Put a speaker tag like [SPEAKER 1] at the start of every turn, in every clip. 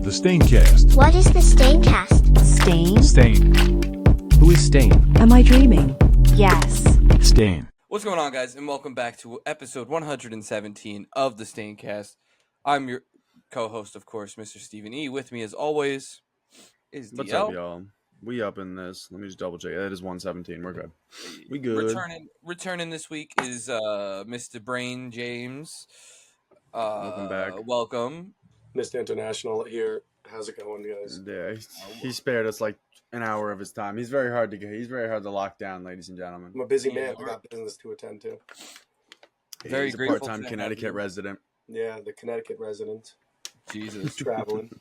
[SPEAKER 1] The Staincast.
[SPEAKER 2] What is the Staincast?
[SPEAKER 3] Stain?
[SPEAKER 1] Stain. Who is Stain?
[SPEAKER 3] Am I dreaming? Yes.
[SPEAKER 1] Stain.
[SPEAKER 4] What's going on, guys, and welcome back to episode 117 of the Staincast. I'm your co-host, of course, Mr. Stephen E. With me, as always, is DL.
[SPEAKER 5] What's up, y'all? We up in this. Let me just double check. That is 117. We're good. We good.
[SPEAKER 4] Returning this week is Mr. Brain James.
[SPEAKER 5] Welcome back.
[SPEAKER 4] Welcome.
[SPEAKER 6] Mr. International here. How's it going, guys?
[SPEAKER 5] Yeah, he spared us like an hour of his time. He's very hard to lock down, ladies and gentlemen.
[SPEAKER 6] I'm a busy man. I got business to attend to.
[SPEAKER 4] Very
[SPEAKER 5] He's a
[SPEAKER 4] grateful
[SPEAKER 5] part-time
[SPEAKER 4] to
[SPEAKER 5] Connecticut
[SPEAKER 4] have you.
[SPEAKER 5] resident.
[SPEAKER 6] Yeah, the Connecticut resident.
[SPEAKER 4] Jesus.
[SPEAKER 6] Traveling.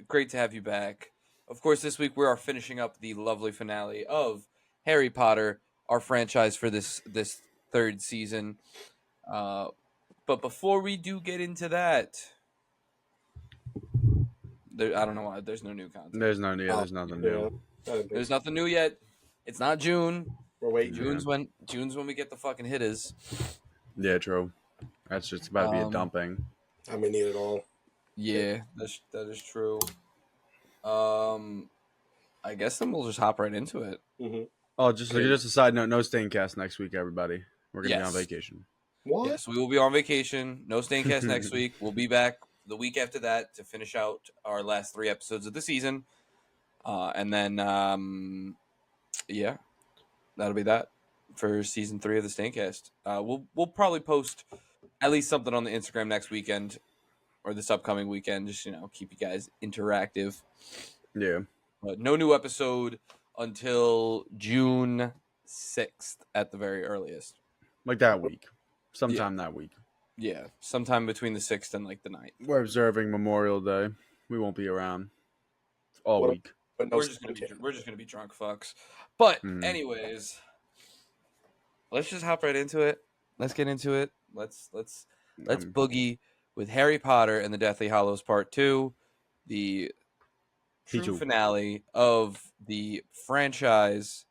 [SPEAKER 4] Great to have you back. Of course, this week we are finishing up the lovely finale of Harry Potter, our franchise for this third season. But before we do get into that, I don't know why there's no new content.
[SPEAKER 5] There's nothing new.
[SPEAKER 4] There's nothing new yet. It's not June.
[SPEAKER 6] We're waiting.
[SPEAKER 4] June's when we get the fucking hitters.
[SPEAKER 5] Yeah, true. That's just about to be a dumping.
[SPEAKER 6] I may need it all.
[SPEAKER 4] Yeah, that is true. I guess then we'll just hop right into it.
[SPEAKER 6] Mm-hmm.
[SPEAKER 5] Oh, just a side note. No Staincast next week, everybody. We're gonna be on
[SPEAKER 4] Yes.
[SPEAKER 5] vacation.
[SPEAKER 6] What?
[SPEAKER 4] Yes, we will be on vacation. No Staincast next week. We'll be back the week after that to finish out our last 3 episodes of the season. And then, yeah, that'll be that for season 3 of the Staincast. We'll probably post at least something on the Instagram next weekend or this upcoming weekend. Just, keep you guys interactive.
[SPEAKER 5] Yeah.
[SPEAKER 4] But no new episode until June 6th at the very earliest.
[SPEAKER 5] Like that week. Sometime that week.
[SPEAKER 4] Yeah, sometime between the 6th and like the 9th.
[SPEAKER 5] We're observing Memorial Day. We won't be around all
[SPEAKER 6] What-
[SPEAKER 5] week.
[SPEAKER 6] But no
[SPEAKER 4] We're just gonna be drunk fucks. But anyways, let's just hop right into it. Let's get into it. Let's boogie with Harry Potter and the Deathly Hallows Part 2, the true
[SPEAKER 5] P2.
[SPEAKER 4] finale of the franchise.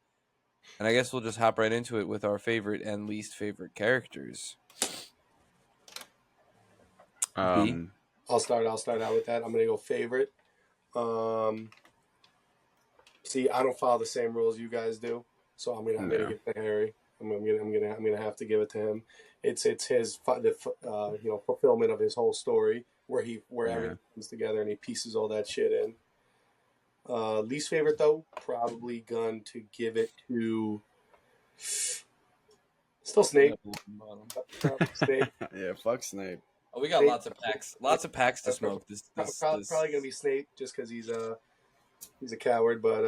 [SPEAKER 4] And I guess we'll just hop right into it with our favorite and least favorite characters.
[SPEAKER 6] I'll start out with that. I'm gonna go favorite. See, I don't follow the same rules you guys do, so I'm gonna give it to Harry. I'm gonna have to give it to him. It's his fulfillment of his whole story where everything comes together and he pieces all that shit in. Least favorite though, probably going to give it to still Snape. Snape.
[SPEAKER 5] Yeah, fuck Snape.
[SPEAKER 4] Oh, we got
[SPEAKER 6] Snape.
[SPEAKER 4] lots of packs to smoke.
[SPEAKER 6] Probably gonna be Snape just because he's a coward, but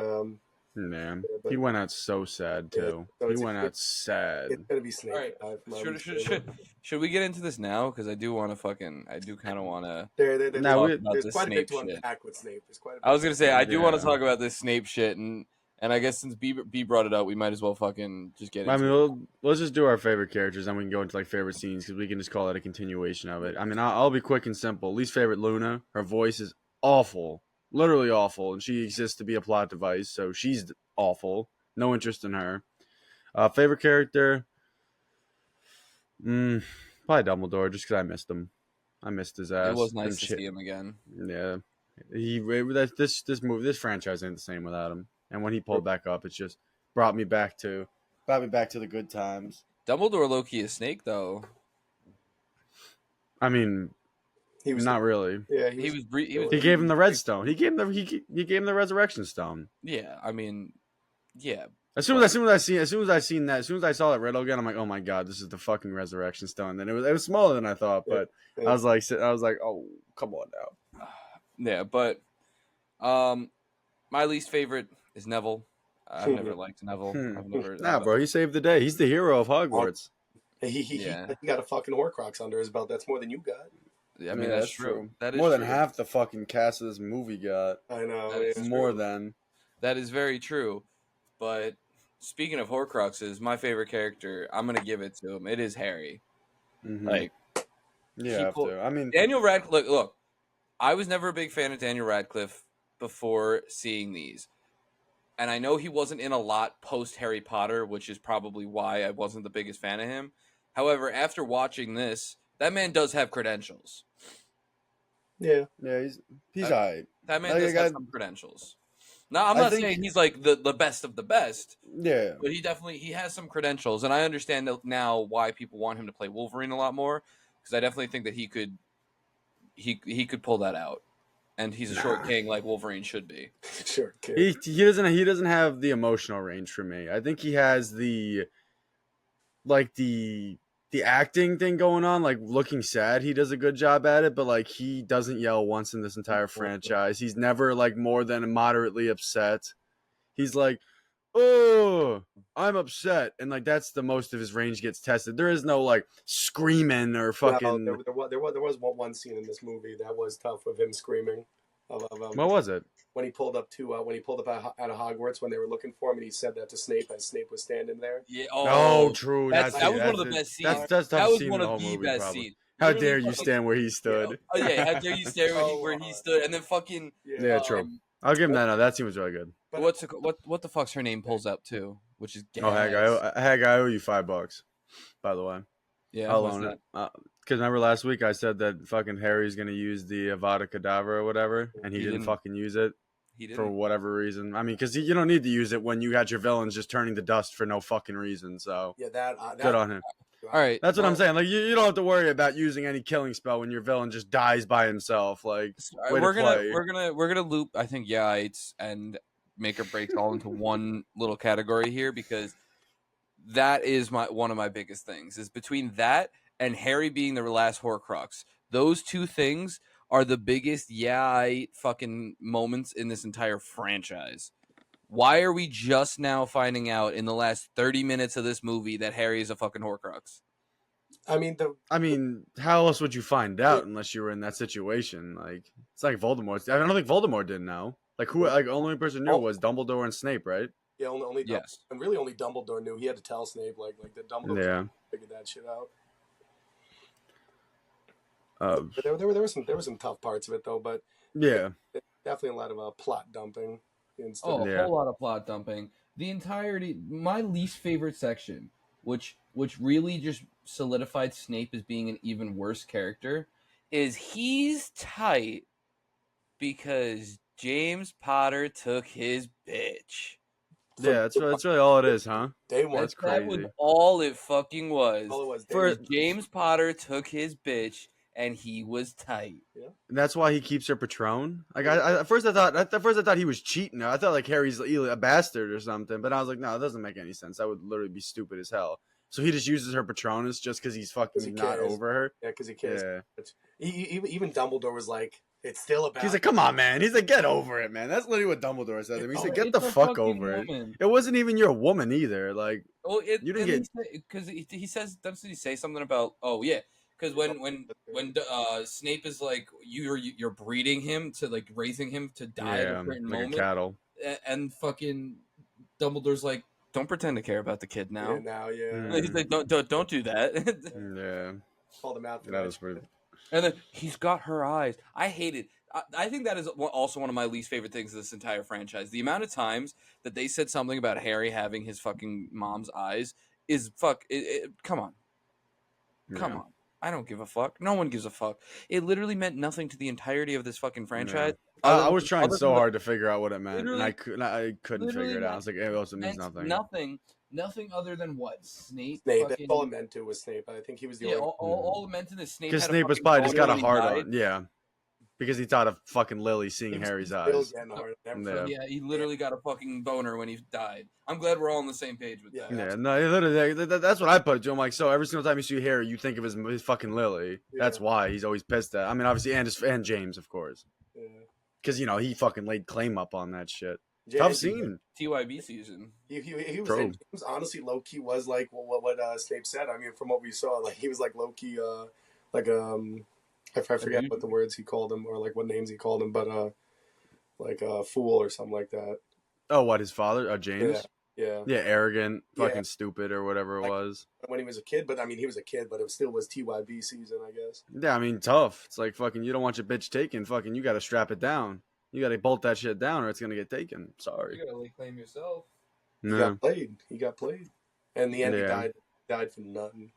[SPEAKER 5] Man,
[SPEAKER 6] but-
[SPEAKER 5] he went out so sad too.
[SPEAKER 6] so
[SPEAKER 5] He went out sad.
[SPEAKER 6] it's gonna be Snape.
[SPEAKER 4] All right, should we get into this now? Because I do kind of want to.
[SPEAKER 6] There's
[SPEAKER 4] this
[SPEAKER 6] quite a bit
[SPEAKER 4] Snape
[SPEAKER 6] to
[SPEAKER 4] shit.
[SPEAKER 6] unpack with Snape.
[SPEAKER 4] I was gonna say I do want to
[SPEAKER 5] Yeah.
[SPEAKER 4] talk about this Snape shit, and I guess since B brought it up, we might as well fucking just get into
[SPEAKER 5] I mean,
[SPEAKER 4] it.
[SPEAKER 5] let's just do our favorite characters, then we can go into like favorite scenes because we can just call it a continuation of it. I mean, I'll be quick and simple. Least favorite, Luna. Her voice is awful, literally awful, and she exists to be a plot device, so she's awful. No interest in her. Favorite character, probably Dumbledore, just because I missed him. I missed his ass.
[SPEAKER 4] It was nice
[SPEAKER 5] And
[SPEAKER 4] to
[SPEAKER 5] shit.
[SPEAKER 4] see him again.
[SPEAKER 5] Yeah, this franchise ain't the same without him. And when he pulled back up, it just brought me back to the good times.
[SPEAKER 4] Dumbledore low-key is Snake though.
[SPEAKER 5] I mean,
[SPEAKER 6] He was
[SPEAKER 5] not really.
[SPEAKER 6] Yeah,
[SPEAKER 4] He was
[SPEAKER 5] He gave him the red stone. He gave him the resurrection stone.
[SPEAKER 4] yeah. I mean, yeah.
[SPEAKER 5] As soon as I saw that riddle again, I'm like, oh my god, this is the fucking resurrection stone. And it was smaller than I thought, but
[SPEAKER 6] Yeah.
[SPEAKER 5] I was like, oh, come on now.
[SPEAKER 4] Yeah, but my least favorite is Neville. I've never liked Neville. I've never.
[SPEAKER 5] Nah, bro, he saved the day. He's the hero of Hogwarts.
[SPEAKER 6] He
[SPEAKER 4] Yeah.
[SPEAKER 6] got a fucking Horcrux under his belt. That's more than you got.
[SPEAKER 4] I mean, that's true. That is
[SPEAKER 5] more than
[SPEAKER 4] true.
[SPEAKER 5] half the fucking cast of this movie got.
[SPEAKER 6] I know.
[SPEAKER 4] That is
[SPEAKER 6] yeah.
[SPEAKER 5] More than.
[SPEAKER 4] That is very true. But speaking of Horcruxes, my favorite character, I'm gonna give it to him. It is Harry.
[SPEAKER 5] Mhm.
[SPEAKER 4] Like,
[SPEAKER 5] Yeah, I have to. I mean,
[SPEAKER 4] Daniel Radcliffe. Look, I was never a big fan of Daniel Radcliffe before seeing these, and I know he wasn't in a lot post Harry Potter, which is probably why I wasn't the biggest fan of him. However, after watching this, that man does have credentials.
[SPEAKER 6] Yeah.
[SPEAKER 5] Yeah, he's
[SPEAKER 4] Uh,
[SPEAKER 5] alright.
[SPEAKER 4] That man
[SPEAKER 5] Like,
[SPEAKER 4] does
[SPEAKER 5] I
[SPEAKER 4] have
[SPEAKER 5] got-
[SPEAKER 4] some credentials. Now, I'm
[SPEAKER 5] I
[SPEAKER 4] not
[SPEAKER 5] think-
[SPEAKER 4] saying he's like the best of the best,
[SPEAKER 5] Yeah,
[SPEAKER 4] but he has some credentials, and I understand now why people want him to play Wolverine a lot more, because I definitely think that he could pull that out, and he's a short king like Wolverine should be.
[SPEAKER 6] Sure. Kid.
[SPEAKER 5] he doesn't have the emotional range for me. I think he has the the acting thing going on, like looking sad. He does a good job at it, but like he doesn't yell once in this entire franchise. He's never like more than moderately upset. He's like, oh, I'm upset, and like that's the most of his range gets tested. There is no like screaming or fucking.
[SPEAKER 6] No, there was one scene in this movie that was tough with him screaming.
[SPEAKER 5] What was it?
[SPEAKER 6] When he pulled up out of Hogwarts when they were looking for him, and he said that to Snape as Snape was standing there.
[SPEAKER 4] Yeah.
[SPEAKER 5] Oh, true.
[SPEAKER 4] That was one of the
[SPEAKER 5] it.
[SPEAKER 4] best scenes.
[SPEAKER 5] That's
[SPEAKER 4] That
[SPEAKER 5] tough
[SPEAKER 4] was
[SPEAKER 5] scene
[SPEAKER 4] one
[SPEAKER 5] in the
[SPEAKER 4] of
[SPEAKER 5] whole
[SPEAKER 4] the
[SPEAKER 5] movie,
[SPEAKER 4] best
[SPEAKER 5] probably.
[SPEAKER 4] scenes.
[SPEAKER 5] How
[SPEAKER 4] Literally
[SPEAKER 5] dare you
[SPEAKER 4] fucking-
[SPEAKER 5] stand where he stood?
[SPEAKER 4] Oh yeah, how dare you stare where he stood, and then fucking
[SPEAKER 5] Yeah, true. I'll give him that. No, that scene was really good.
[SPEAKER 4] what the fuck's her name pulls up too, which is gas.
[SPEAKER 5] Oh, Hag, I owe you $5. By the way,
[SPEAKER 4] Yeah,
[SPEAKER 5] I'll
[SPEAKER 4] what's
[SPEAKER 5] loan it.
[SPEAKER 4] that?
[SPEAKER 5] Because remember last week I said that fucking Harry's gonna use the Avada Kedavra or whatever, and he didn't fucking use it
[SPEAKER 4] He
[SPEAKER 5] for
[SPEAKER 4] didn't.
[SPEAKER 5] whatever reason. I mean, because you don't need to use it when you got your villains just turning to dust for no fucking reason. So
[SPEAKER 6] Yeah, that
[SPEAKER 5] good on him.
[SPEAKER 4] All right,
[SPEAKER 5] That's what I'm
[SPEAKER 4] well,
[SPEAKER 5] saying. Like you don't have to worry about using any killing spell when your villain just dies by himself. Like way to play.
[SPEAKER 4] We're gonna loop. I think Yites and make or break all into one little category here, because that is one of my biggest things is between that and Harry being the last Horcrux. Those two things are the biggest fucking moments in this entire franchise. Why are we just now finding out in the last 30 minutes of this movie that Harry is a fucking Horcrux?
[SPEAKER 6] I mean,
[SPEAKER 5] How else would you find out unless you were in that situation? Like it's like Voldemort. I don't think Voldemort didn't know. Like who? Like only person knew was Dumbledore and Snape, right?
[SPEAKER 6] yeah, only
[SPEAKER 4] Yes.
[SPEAKER 6] and really only Dumbledore knew. He had to tell Snape like the Dumbledore figured that shit out. But there were some tough parts of it though, but
[SPEAKER 5] Yeah.
[SPEAKER 6] definitely a lot of plot dumping. Instead.
[SPEAKER 4] Oh, a
[SPEAKER 5] Yeah.
[SPEAKER 4] whole lot of plot dumping. The entirety, my least favorite section, which really just solidified Snape as being an even worse character, is he's tight because James Potter took his bitch.
[SPEAKER 5] Yeah, that's really all it is, huh?
[SPEAKER 6] Day one.
[SPEAKER 4] That was
[SPEAKER 5] crazy.
[SPEAKER 4] all it fucking was.
[SPEAKER 6] All it was.
[SPEAKER 5] For-
[SPEAKER 4] James Potter took his bitch and he was tight.
[SPEAKER 5] And that's why he keeps her Patron. Like at first I thought he was cheating. I thought like Harry's either a bastard or something. But I was like, no, it doesn't make any sense. That would literally be stupid as hell. So he just uses her Patronus just because he's fucking
[SPEAKER 6] he
[SPEAKER 5] not
[SPEAKER 6] cares.
[SPEAKER 5] over her.
[SPEAKER 6] Yeah, because he cares.
[SPEAKER 5] Yeah.
[SPEAKER 6] Even Dumbledore was like, "It's still about."
[SPEAKER 5] He's like, come on, man. He's like, get over it, man. That's literally what Dumbledore said to him. He said, get
[SPEAKER 4] It's
[SPEAKER 5] the
[SPEAKER 4] a
[SPEAKER 5] fuck
[SPEAKER 4] fucking
[SPEAKER 5] over it.
[SPEAKER 4] woman.
[SPEAKER 5] It wasn't even your woman either. Like,
[SPEAKER 4] Oh,
[SPEAKER 5] You didn't get-
[SPEAKER 4] because he says, doesn't he say something about? Oh yeah, because when Snape is like you're breeding him to like raising him to die at a certain
[SPEAKER 5] like
[SPEAKER 4] moment,
[SPEAKER 5] a cattle.
[SPEAKER 4] and fucking Dumbledore's like, don't pretend to care about the kid now.
[SPEAKER 6] Yeah.
[SPEAKER 4] He's like, don't do that.
[SPEAKER 5] Yeah.
[SPEAKER 6] Called him out. For
[SPEAKER 5] That was pretty.
[SPEAKER 4] And then he's got her eyes. I hate it. I think that is also one of my least favorite things of this entire franchise. The amount of times that they said something about Harry having his fucking mom's eyes is come on. Come on. I don't give a fuck. No one gives a fuck. It literally meant nothing to the entirety of this fucking franchise.
[SPEAKER 5] I was trying
[SPEAKER 4] other
[SPEAKER 5] so
[SPEAKER 4] than
[SPEAKER 5] hard to figure out what it meant, and
[SPEAKER 4] Literally-
[SPEAKER 5] I couldn't
[SPEAKER 4] literally
[SPEAKER 5] figure it out. I was like, it also means
[SPEAKER 4] meant
[SPEAKER 5] nothing.
[SPEAKER 6] Nothing
[SPEAKER 4] other than what? Snape.
[SPEAKER 6] Snape.
[SPEAKER 4] fucking-
[SPEAKER 6] That's all it meant to was Snape. I think he was the
[SPEAKER 4] yeah,
[SPEAKER 6] only.
[SPEAKER 4] all it meant to this Snape.
[SPEAKER 5] Because
[SPEAKER 4] had a
[SPEAKER 5] Snape was
[SPEAKER 4] fucking
[SPEAKER 5] probably just
[SPEAKER 4] boner
[SPEAKER 5] got a
[SPEAKER 4] when he
[SPEAKER 5] hard
[SPEAKER 4] died.
[SPEAKER 5] on. Yeah. Because he thought of fucking Lily seeing
[SPEAKER 6] He was
[SPEAKER 5] Harry's
[SPEAKER 6] still
[SPEAKER 5] eyes.
[SPEAKER 6] getting hard.
[SPEAKER 5] Yeah.
[SPEAKER 4] Yeah, he literally got a fucking boner when he died. I'm glad we're all on the same page with that.
[SPEAKER 5] Yeah, no, literally, that's what I put it to. I'm like, so every single time you see Harry, you think of his fucking Lily. That's
[SPEAKER 6] Yeah.
[SPEAKER 5] why he's always pissed at. I mean, obviously, and James, of course,
[SPEAKER 6] Yeah.
[SPEAKER 5] because he fucking laid claim up on that shit.
[SPEAKER 6] Yeah,
[SPEAKER 5] Tough scene.
[SPEAKER 4] TYB season.
[SPEAKER 6] He was
[SPEAKER 5] True.
[SPEAKER 6] he was honestly low key was like what Snape said. I mean, from what we saw, like he was like low key like I forget what the words he called him or like what names he called him, but like fool or something like that.
[SPEAKER 5] Oh, what his father? James.
[SPEAKER 6] Yeah.
[SPEAKER 5] Yeah, arrogant,
[SPEAKER 6] Yeah.
[SPEAKER 5] fucking stupid, or whatever it
[SPEAKER 6] Like-
[SPEAKER 5] was.
[SPEAKER 6] When he was a kid, but I mean he was a kid, but it still was TYB season, I guess.
[SPEAKER 5] Yeah, I mean, tough. It's like fucking. You don't want your bitch taken. Fucking, you got to strap it down. You got to bolt that shit down, or it's gonna get taken. Sorry.
[SPEAKER 4] You gotta lay claim yourself.
[SPEAKER 6] He
[SPEAKER 5] No.
[SPEAKER 6] got played. And in the end,
[SPEAKER 5] Yeah.
[SPEAKER 6] he died for nothing.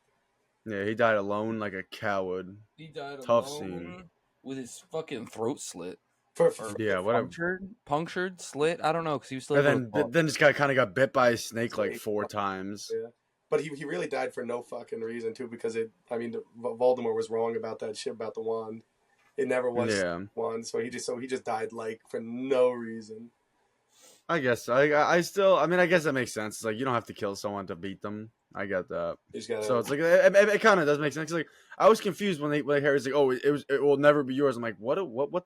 [SPEAKER 5] Yeah, he died alone like a coward.
[SPEAKER 4] He died
[SPEAKER 5] Tough
[SPEAKER 4] alone.
[SPEAKER 5] scene.
[SPEAKER 4] with his fucking throat slit.
[SPEAKER 6] For
[SPEAKER 5] Yeah, whatever.
[SPEAKER 4] Punctured, slit. I don't know because he was still.
[SPEAKER 5] And
[SPEAKER 4] able to talk.
[SPEAKER 5] then this guy kind of got bit by a snake like
[SPEAKER 6] Snake.
[SPEAKER 5] 4 times.
[SPEAKER 6] Yeah. But he really died for no fucking reason too, because Voldemort was wrong about that shit about the wand. It never was
[SPEAKER 5] Yeah.
[SPEAKER 6] wand, so he just died like for no reason.
[SPEAKER 5] I guess I still I guess that makes sense. It's like you don't have to kill someone to beat them. I get that.
[SPEAKER 6] You just gotta,
[SPEAKER 5] So it's like it kind of does make sense. Like I was confused when Harry's like, oh, it will never be yours. I'm like, what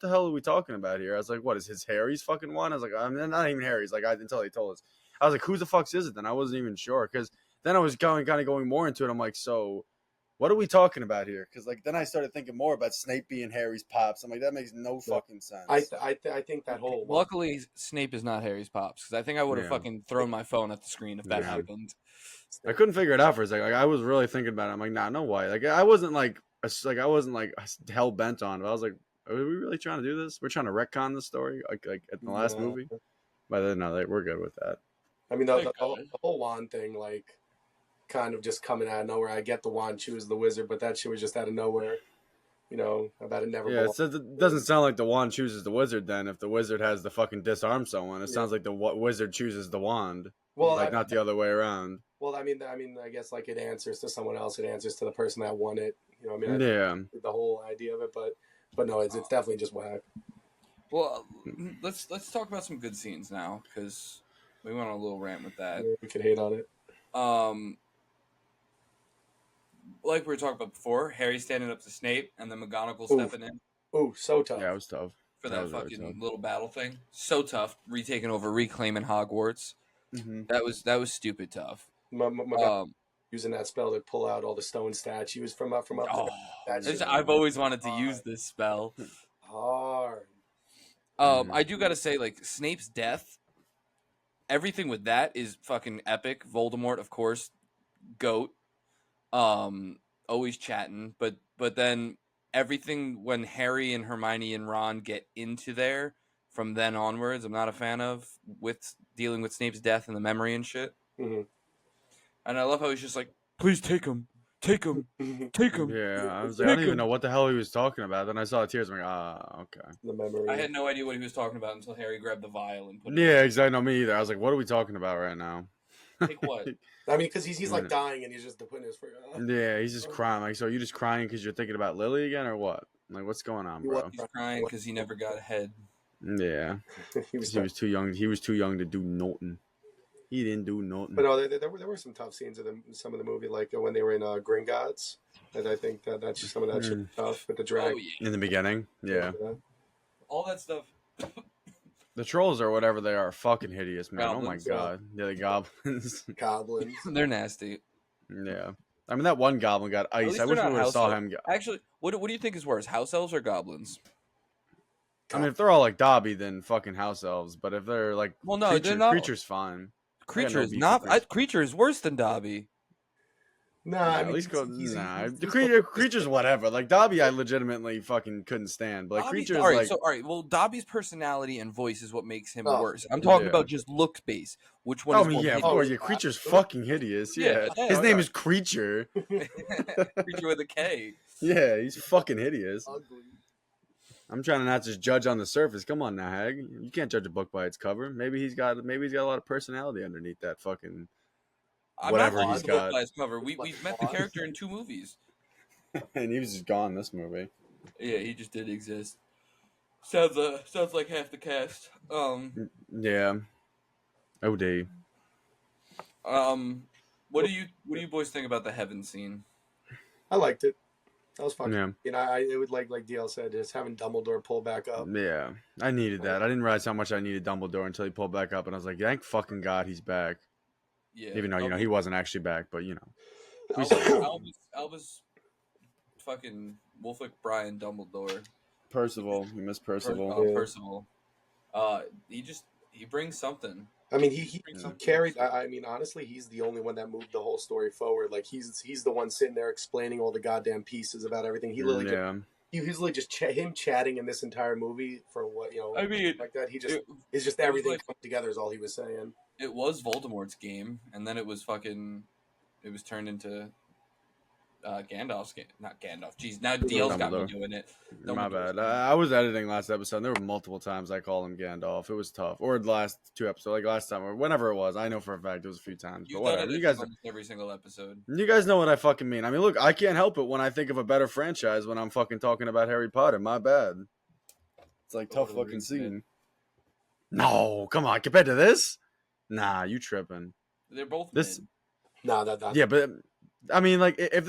[SPEAKER 5] the hell are we talking about here? I was like, what is his Harry's fucking one? I was like, not even Harry's. Like until they told us, I was like, who the fuck's is it? Then I wasn't even sure because then I was kind of going more into it. I'm like, so what are we talking about here? Because like then I started thinking more about Snape being Harry's pops. I'm like, that makes no fucking sense.
[SPEAKER 6] I think that whole
[SPEAKER 4] Luckily, Snape is not Harry's pops because I think I would have
[SPEAKER 5] Yeah.
[SPEAKER 4] fucking thrown my phone at the screen if that
[SPEAKER 5] Yeah.
[SPEAKER 4] happened.
[SPEAKER 5] I couldn't figure it out for a second. Like I was really thinking about it. I'm like, nah, no way. Like I wasn't I wasn't hell bent on it. I was like, are we really trying to do this? We're trying to retcon the story like at the last movie. But then no, we're good with that.
[SPEAKER 6] I mean, the whole wand thing, like, kind of just coming out of nowhere. I get the wand chooses the wizard, but that shit was just out of nowhere. You know, about it never.
[SPEAKER 5] Yeah, it doesn't sound like the wand chooses the wizard. Then, if the wizard has to fucking disarm someone, it sounds like the wizard chooses the wand.
[SPEAKER 6] Well,
[SPEAKER 5] like not the other way around.
[SPEAKER 6] Well, I mean, I guess like it answers to someone else. It answers to the person that won it. You know, I mean, the whole idea of it, but no, it's definitely just whack.
[SPEAKER 4] Well, let's talk about some good scenes now because we went on a little rant with that.
[SPEAKER 6] Yeah, we could hate on it.
[SPEAKER 4] Like we were talking about before, Harry standing up to Snape and then McGonagall stepping in.
[SPEAKER 6] Oh, so tough.
[SPEAKER 5] Yeah, it was tough.
[SPEAKER 4] For that fucking little battle thing. So tough. Retaking over, reclaiming Hogwarts.
[SPEAKER 5] Mm-hmm.
[SPEAKER 4] That was stupid tough.
[SPEAKER 6] Using that spell to pull out all the stone statues from up there.
[SPEAKER 4] I've always wanted to use this spell.
[SPEAKER 6] Hard.
[SPEAKER 4] I do gotta say, like, Snape's death, everything with that is fucking epic. Voldemort, of course, GOAT. Always chatting, but then everything when Harry and Hermione and Ron get into there from then onwards, I'm not a fan of with dealing with Snape's death and the memory and shit.
[SPEAKER 6] Mm-hmm.
[SPEAKER 4] And I love how he's just like, please take him. Take him. Take him.
[SPEAKER 5] Yeah, I was like, I don't even know what the hell he was talking about. Then I saw the tears. I'm like, okay.
[SPEAKER 6] The memory.
[SPEAKER 4] I had no idea what he was talking about until Harry grabbed the vial and put it.
[SPEAKER 5] Yeah, exactly. No, me either. I was like, what are we talking about right now?
[SPEAKER 4] Take what?
[SPEAKER 6] I mean, because he's like dying and he's just putting his.
[SPEAKER 5] Yeah, he's just crying. Like, so are you just crying because you're thinking about Lily again, or what? Like, what's going on, bro?
[SPEAKER 4] He's crying because he never got ahead.
[SPEAKER 5] Yeah, he was too young. He was too young to do nothing. He didn't do nothing.
[SPEAKER 6] But no, there were some tough scenes in some of the movie, like when they were in Gringotts. And I think that's just some of that shit tough with the dragon.
[SPEAKER 4] Oh, yeah.
[SPEAKER 5] In the beginning, yeah.
[SPEAKER 4] All that stuff.
[SPEAKER 5] The trolls or whatever they are fucking hideous, man.
[SPEAKER 4] Goblins,
[SPEAKER 5] oh my god. Yeah, the goblins.
[SPEAKER 6] Goblins.
[SPEAKER 4] They're nasty.
[SPEAKER 5] Yeah. I mean, that one goblin got ice. I wish we would have saw him.
[SPEAKER 4] Actually, what do you think is worse, house elves or goblins?
[SPEAKER 5] I mean, if they're all like Dobby, then fucking house elves. But if they're like,
[SPEAKER 4] well, no, they're not.
[SPEAKER 5] Creature's fine.
[SPEAKER 4] Creature is not. Creature is worse than Dobby.
[SPEAKER 6] Nah,
[SPEAKER 5] I mean, at least the creature's whatever. Like Dobby, I legitimately fucking couldn't stand. But like Creature's
[SPEAKER 4] all right,
[SPEAKER 5] like,
[SPEAKER 4] so all right. Well, Dobby's personality and voice is what makes him worse. I'm talking about just look base. Which one?
[SPEAKER 5] I mean, yeah, of course, yeah. Creature's fucking hideous. Yeah, his name is Creature.
[SPEAKER 4] Creature with a K.
[SPEAKER 5] Yeah, he's fucking hideous.
[SPEAKER 6] Ugly.
[SPEAKER 5] I'm trying to not just judge on the surface. Come on now, Hag. You can't judge a book by its cover. Maybe he's got a lot of personality underneath that fucking whatever he's got.
[SPEAKER 4] By his cover. We've met the character in 2 movies,
[SPEAKER 5] and he was just gone this movie.
[SPEAKER 4] Yeah, he just did exist. Sounds like half the cast.
[SPEAKER 5] Yeah. OD.
[SPEAKER 4] What do you boys think about the heaven scene?
[SPEAKER 6] I liked it. That was fun.
[SPEAKER 5] Yeah.
[SPEAKER 6] You know, it would like DL said, just having Dumbledore pull back up.
[SPEAKER 5] Yeah, I needed that. I didn't realize how much I needed Dumbledore until he pulled back up, and I was like, thank fucking God he's back.
[SPEAKER 4] Yeah.
[SPEAKER 5] Even though he wasn't actually back, but
[SPEAKER 4] Albus fucking Wolfwick Brian Dumbledore.
[SPEAKER 5] Percival, we miss Percival.
[SPEAKER 4] Percival. He brings something.
[SPEAKER 6] I mean, he carried. I mean, honestly, he's the only one that moved the whole story forward. Like he's the one sitting there explaining all the goddamn pieces about everything. He literally, he's literally just him chatting in this entire movie for what I mean, like that. It's just everything come together is all he was saying.
[SPEAKER 4] It was Voldemort's game, and then it was turned into Gandalf's not Gandalf. Jeez, now DL's got me
[SPEAKER 5] Dumbledore.
[SPEAKER 4] doing it.
[SPEAKER 5] My
[SPEAKER 4] Dumbledore's
[SPEAKER 5] bad. I was editing last episode. And there were multiple times I called him Gandalf. It was tough. Or the last 2 episodes, like last time or whenever it was. I know for a fact it was a few times.
[SPEAKER 4] You've
[SPEAKER 5] But
[SPEAKER 4] done
[SPEAKER 5] whatever.
[SPEAKER 4] it
[SPEAKER 5] You guys,
[SPEAKER 4] almost every single episode.
[SPEAKER 5] you guys know what I fucking mean. I mean, look, I can't help it when I think of a better franchise when I'm fucking talking about Harry Potter. My bad. It's like
[SPEAKER 4] Lord
[SPEAKER 5] tough
[SPEAKER 4] of the
[SPEAKER 5] fucking
[SPEAKER 4] Rings,
[SPEAKER 5] scene. No, come on. Compared to this, nah, you tripping.
[SPEAKER 4] They're both
[SPEAKER 5] This,
[SPEAKER 4] mid.
[SPEAKER 6] No, that
[SPEAKER 5] yeah, but I mean, like if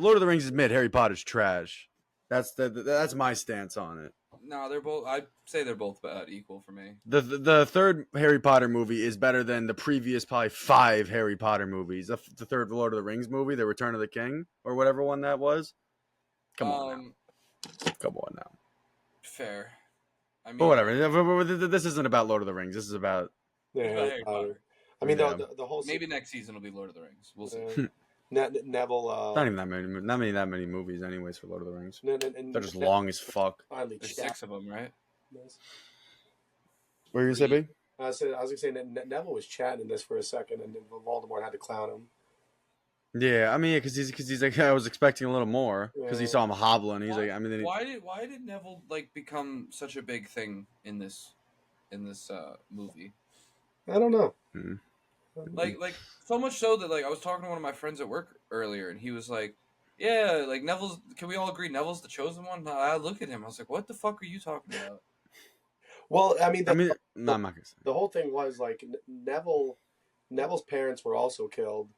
[SPEAKER 5] Lord of the Rings is mid, Harry Potter's trash. That's my stance on it.
[SPEAKER 4] No, they're both. I'd say they're both about equal for me.
[SPEAKER 5] The third Harry Potter movie is better than the previous probably 5 Harry Potter movies. The third Lord of the Rings movie, The Return of the King, or whatever one that was. Come on now. Come on now.
[SPEAKER 4] Fair. I mean,
[SPEAKER 5] But whatever. This isn't about Lord of the Rings. This is about
[SPEAKER 6] yeah,
[SPEAKER 4] What about
[SPEAKER 6] Harry
[SPEAKER 4] Harry
[SPEAKER 6] Potter.
[SPEAKER 4] Potter?
[SPEAKER 6] I mean,
[SPEAKER 5] Yeah.
[SPEAKER 6] the whole
[SPEAKER 4] maybe next season will be Lord of the Rings. We'll see.
[SPEAKER 6] Neville.
[SPEAKER 5] not even that many movies, anyways, for Lord of the Rings. They're just long as fuck.
[SPEAKER 6] Finally,
[SPEAKER 4] There's
[SPEAKER 6] chat.
[SPEAKER 4] 6 of them, right?
[SPEAKER 5] What were you gonna say, B?
[SPEAKER 6] I was gonna say Neville was chatting in this for a second, and then Voldemort had to clown him.
[SPEAKER 5] Yeah, I mean, because he's like, I was expecting a little more because he saw him hobbling. He's like, I mean, then
[SPEAKER 4] Why did Neville like become such a big thing in this movie?
[SPEAKER 6] I don't know.
[SPEAKER 4] Like so much so that like I was talking to one of my friends at work earlier, and he was like, "Yeah, like Neville's. Can we all agree Neville's the chosen one?" I look at him. I was like, "What the fuck are you talking about?"
[SPEAKER 6] Well, I mean,
[SPEAKER 5] no, I'm not gonna say.
[SPEAKER 6] the whole thing was like Neville's parents were also killed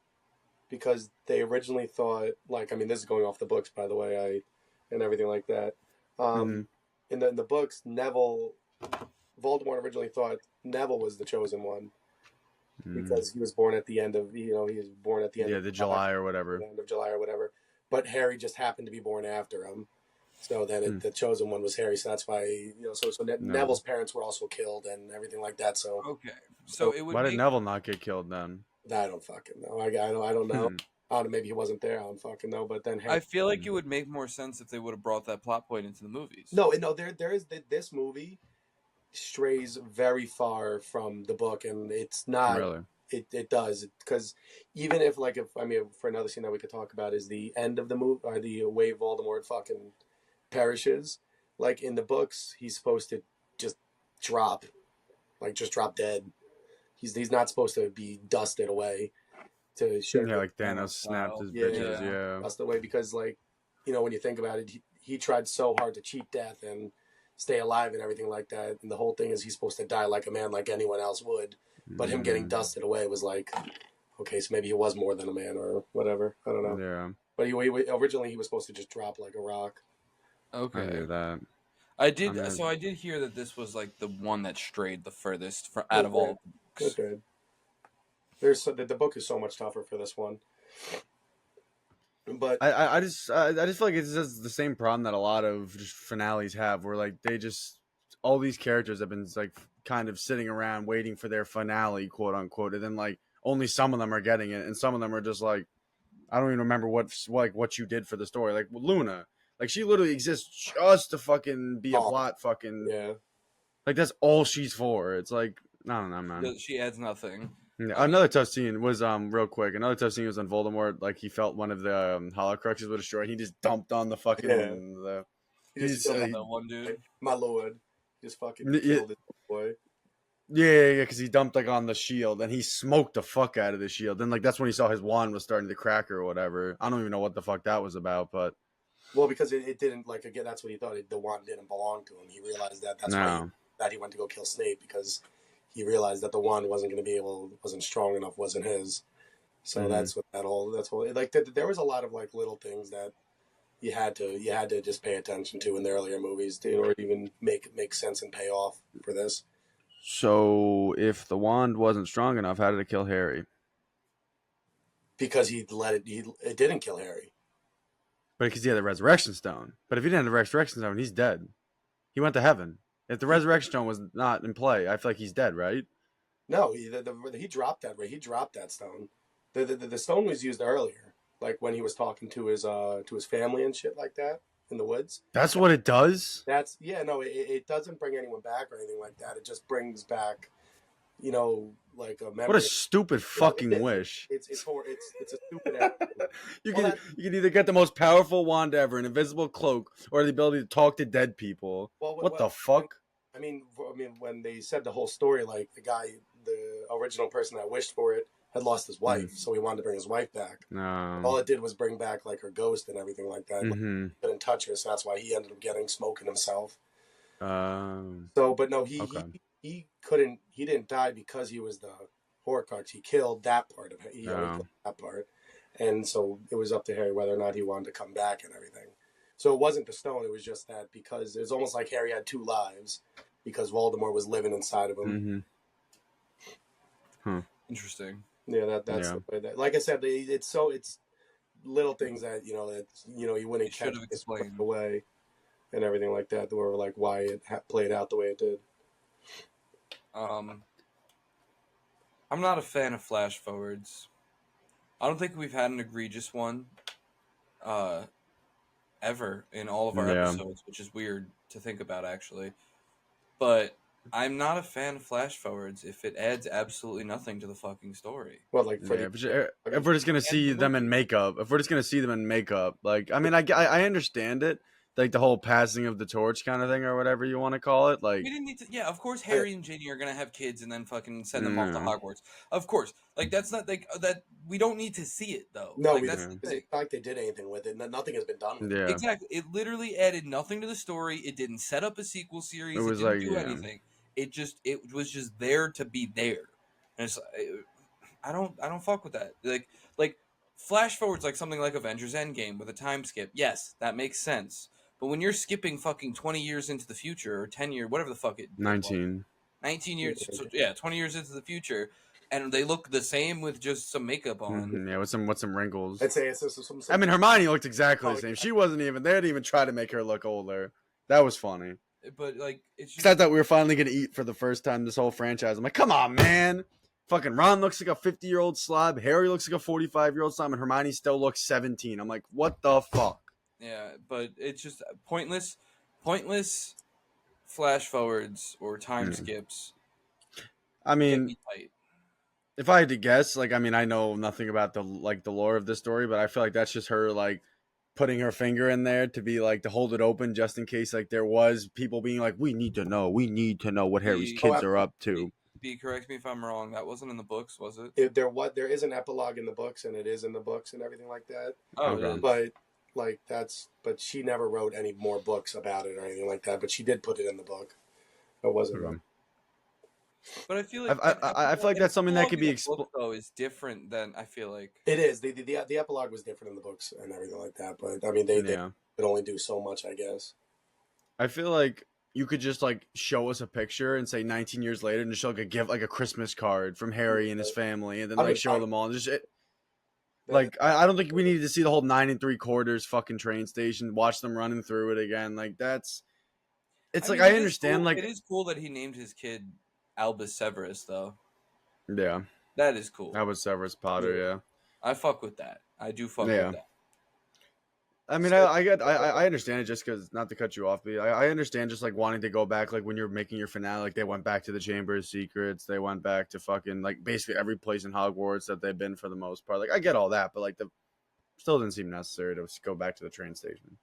[SPEAKER 6] because they originally thought, like, I mean, this is going off the books, by the way, and everything like that. In the books, Voldemort originally thought Neville was the chosen one because he was born at the end of he was born at the end of
[SPEAKER 5] the July or whatever.
[SPEAKER 6] the end of July or whatever. But Harry just happened to be born after him. So then the chosen one was Harry. So that's why, Neville's parents were also killed and everything like that. So
[SPEAKER 4] Okay, so it would.
[SPEAKER 5] Why did Neville not get killed then?
[SPEAKER 6] I don't fucking know. I don't know. I don't know. Maybe he wasn't there. I don't fucking know. But then Harry,
[SPEAKER 4] I feel like it would make more sense if they would have brought that plot point into the movies.
[SPEAKER 6] no. There is this movie strays very far from the book, and it's not
[SPEAKER 5] Really?
[SPEAKER 6] It does, because even if for another scene that we could talk about is the end of the movie, or the way Voldemort fucking perishes. Like in the books, he's supposed to just drop dead. He's not supposed to be dusted away to show.
[SPEAKER 5] Yeah, like Thanos snapped his
[SPEAKER 6] Yeah.
[SPEAKER 5] bitches. Yeah.
[SPEAKER 6] Dusted away because, like, when you think about it, he tried so hard to cheat death and stay alive and everything like that. And the whole thing is he's supposed to die like a man, like anyone else would. But him getting dusted away was like, okay, so maybe he was more than a man or whatever. I don't know.
[SPEAKER 5] Yeah.
[SPEAKER 6] But originally he was supposed to just drop like a rock.
[SPEAKER 4] Okay.
[SPEAKER 5] I knew that.
[SPEAKER 4] I did.
[SPEAKER 5] I mean,
[SPEAKER 4] So I did hear that this was like the one that strayed the furthest out of all.
[SPEAKER 6] Good. The book is so much tougher for this one. But
[SPEAKER 5] I just feel like it's just the same problem that a lot of just finales have, where like they just all these characters have been like kind of sitting around waiting for their finale, quote unquote, and then like only some of them are getting it, and some of them are just like, I don't even remember what you did for the story. Like Luna, like she literally exists just to fucking be a plot fucking
[SPEAKER 6] yeah.
[SPEAKER 5] Like that's all she's for. It's like I don't know, man.
[SPEAKER 4] She adds nothing.
[SPEAKER 5] Yeah, another tough scene was real quick. Another tough scene was on Voldemort. Like he felt one of the Horcruxes were destroyed. He just dumped on the fucking.
[SPEAKER 6] Yeah. He just killed
[SPEAKER 4] That one dude.
[SPEAKER 6] like, my lord, just fucking
[SPEAKER 5] Yeah.
[SPEAKER 6] killed this boy.
[SPEAKER 5] Yeah, because he dumped like on the shield and he smoked the fuck out of the shield. Then like that's when he saw his wand was starting to crack or whatever. I don't even know what the fuck that was about, but
[SPEAKER 6] Well, because it didn't, like, again, that's what he thought. The wand didn't belong to him. He realized that. That's why he went to go kill Snape, because he realized that the wand wasn't strong enough, wasn't his. So that's what like there was a lot of like little things that you had to just pay attention to in the earlier movies in order to even make sense and pay off for this.
[SPEAKER 5] So if the wand wasn't strong enough, how did it kill Harry?
[SPEAKER 6] Because it didn't kill Harry.
[SPEAKER 5] But because he had the resurrection stone. But if he didn't have the resurrection stone, he's dead. He went to heaven. If the resurrection stone was not in play, I feel like he's dead, right?
[SPEAKER 6] No, he dropped that. Right, he dropped that stone. The stone was used earlier, like when he was talking to his family and shit like that in the woods.
[SPEAKER 5] That's what it does?
[SPEAKER 6] It doesn't bring anyone back or anything like that. It just brings back, like a memory.
[SPEAKER 5] What a stupid fucking wish.
[SPEAKER 6] It's a stupid ass thing.
[SPEAKER 5] You
[SPEAKER 6] Well,
[SPEAKER 5] can you can either get the most powerful wand ever, an invisible cloak, or the ability to talk to dead people.
[SPEAKER 6] Well,
[SPEAKER 5] What the fuck?
[SPEAKER 6] I mean, when they said the whole story, like the original person that wished for it had lost his wife, so he wanted to bring his wife back. All it did was bring back like her ghost and everything like that.
[SPEAKER 5] Mm-hmm.
[SPEAKER 6] He couldn't touch her, so that's why he ended up smoking himself.
[SPEAKER 5] So,
[SPEAKER 6] but no,
[SPEAKER 5] okay.
[SPEAKER 6] he couldn't. He didn't die because he was the Horcrux. He killed that part of it. He killed that part, and so it was up to Harry whether or not he wanted to come back and everything. So it wasn't the stone. It was just that because it was almost like Harry had two lives because Voldemort was living inside of him.
[SPEAKER 5] Mm-hmm.
[SPEAKER 4] Interesting.
[SPEAKER 6] Yeah, that's the way that. Like I said, it's little things that you wouldn't catch
[SPEAKER 4] explained
[SPEAKER 6] away and everything like that. That were like why it played out the way it did.
[SPEAKER 4] I'm not a fan of flash forwards. I don't think we've had an egregious one ever in all of our episodes, which is weird to think about actually. But I'm not a fan of flash forwards if it adds absolutely nothing to the fucking story.
[SPEAKER 6] Well, like
[SPEAKER 5] if we're just gonna see them in makeup, like I mean, I understand it, like the whole passing of the torch kind of thing or whatever you want to call it. Like
[SPEAKER 4] we didn't need to. Yeah, of course, Harry and Ginny are gonna have kids and then fucking send them off to Hogwarts. Of course, like that's not like that. We don't need to see it though.
[SPEAKER 6] No,
[SPEAKER 4] like,
[SPEAKER 6] it's not like they did anything with it. Nothing has been done with it.
[SPEAKER 4] Exactly. It literally added nothing to the story. It didn't set up a sequel series. It didn't do anything. It was just there to be there. And it's I don't fuck with that. Like flash forwards like something like Avengers Endgame with a time skip. Yes, that makes sense. But when you're skipping fucking 20 years into the future or 10 years, whatever the fuck it
[SPEAKER 5] 19
[SPEAKER 4] years, so, 20 years into the future, and they look the same with just some makeup on.
[SPEAKER 5] Mm-hmm, yeah, with some wrinkles.
[SPEAKER 6] I'd say it's some
[SPEAKER 5] I mean, Hermione looked exactly the same. She wasn't even. They didn't even try to make her look older. That was funny.
[SPEAKER 4] But like, it's just...
[SPEAKER 5] I thought we were finally gonna eat for the first time this whole franchise. I'm like, come on, man. Fucking Ron looks like a 50-year-old slob. Harry looks like a 45-year-old slob, and Hermione still looks 17. I'm like, what the fuck?
[SPEAKER 4] Yeah, but it's just pointless flash forwards or time skips.
[SPEAKER 5] I mean, if I had to guess, like, I mean, I know nothing about the lore of this story, but I feel like that's just her like putting her finger in there to be like to hold it open just in case like there was people being like, we need to know what Harry's kids are up to.
[SPEAKER 4] Correct me if I'm wrong. That wasn't in the books, was it?
[SPEAKER 6] There is an epilogue in the books, and it is in the books and everything like that.
[SPEAKER 4] Oh, okay.
[SPEAKER 6] But she never wrote any more books about it or anything like that. But she did put it in the book. It wasn't.
[SPEAKER 5] Okay.
[SPEAKER 4] But I feel like
[SPEAKER 5] I feel like that's something that could be
[SPEAKER 4] explained. Though is different than I feel like
[SPEAKER 6] it is. The epilogue was different in the books and everything like that. But I mean, they could only do so much, I guess.
[SPEAKER 5] I feel like you could just like show us a picture and say 19 years later, and just show like a gift, like a Christmas card from Harry and his family, and then show them all. And just like I don't think we needed to see the whole 9 3/4 fucking train station, watch them running through it again. Like I understand.
[SPEAKER 4] Cool.
[SPEAKER 5] Like
[SPEAKER 4] it is cool that he named his kid Albus Severus, though.
[SPEAKER 5] Yeah,
[SPEAKER 4] that is cool.
[SPEAKER 5] That was Severus Potter. Yeah,
[SPEAKER 4] I fuck with that. I do fuck with that.
[SPEAKER 5] I mean, I understand it just because, not to cut you off, but I understand just like wanting to go back, like when you're making your finale, like they went back to the Chamber of Secrets, they went back to fucking like basically every place in Hogwarts that they've been for the most part. Like I get all that, but like still didn't seem necessary to go back to the train station.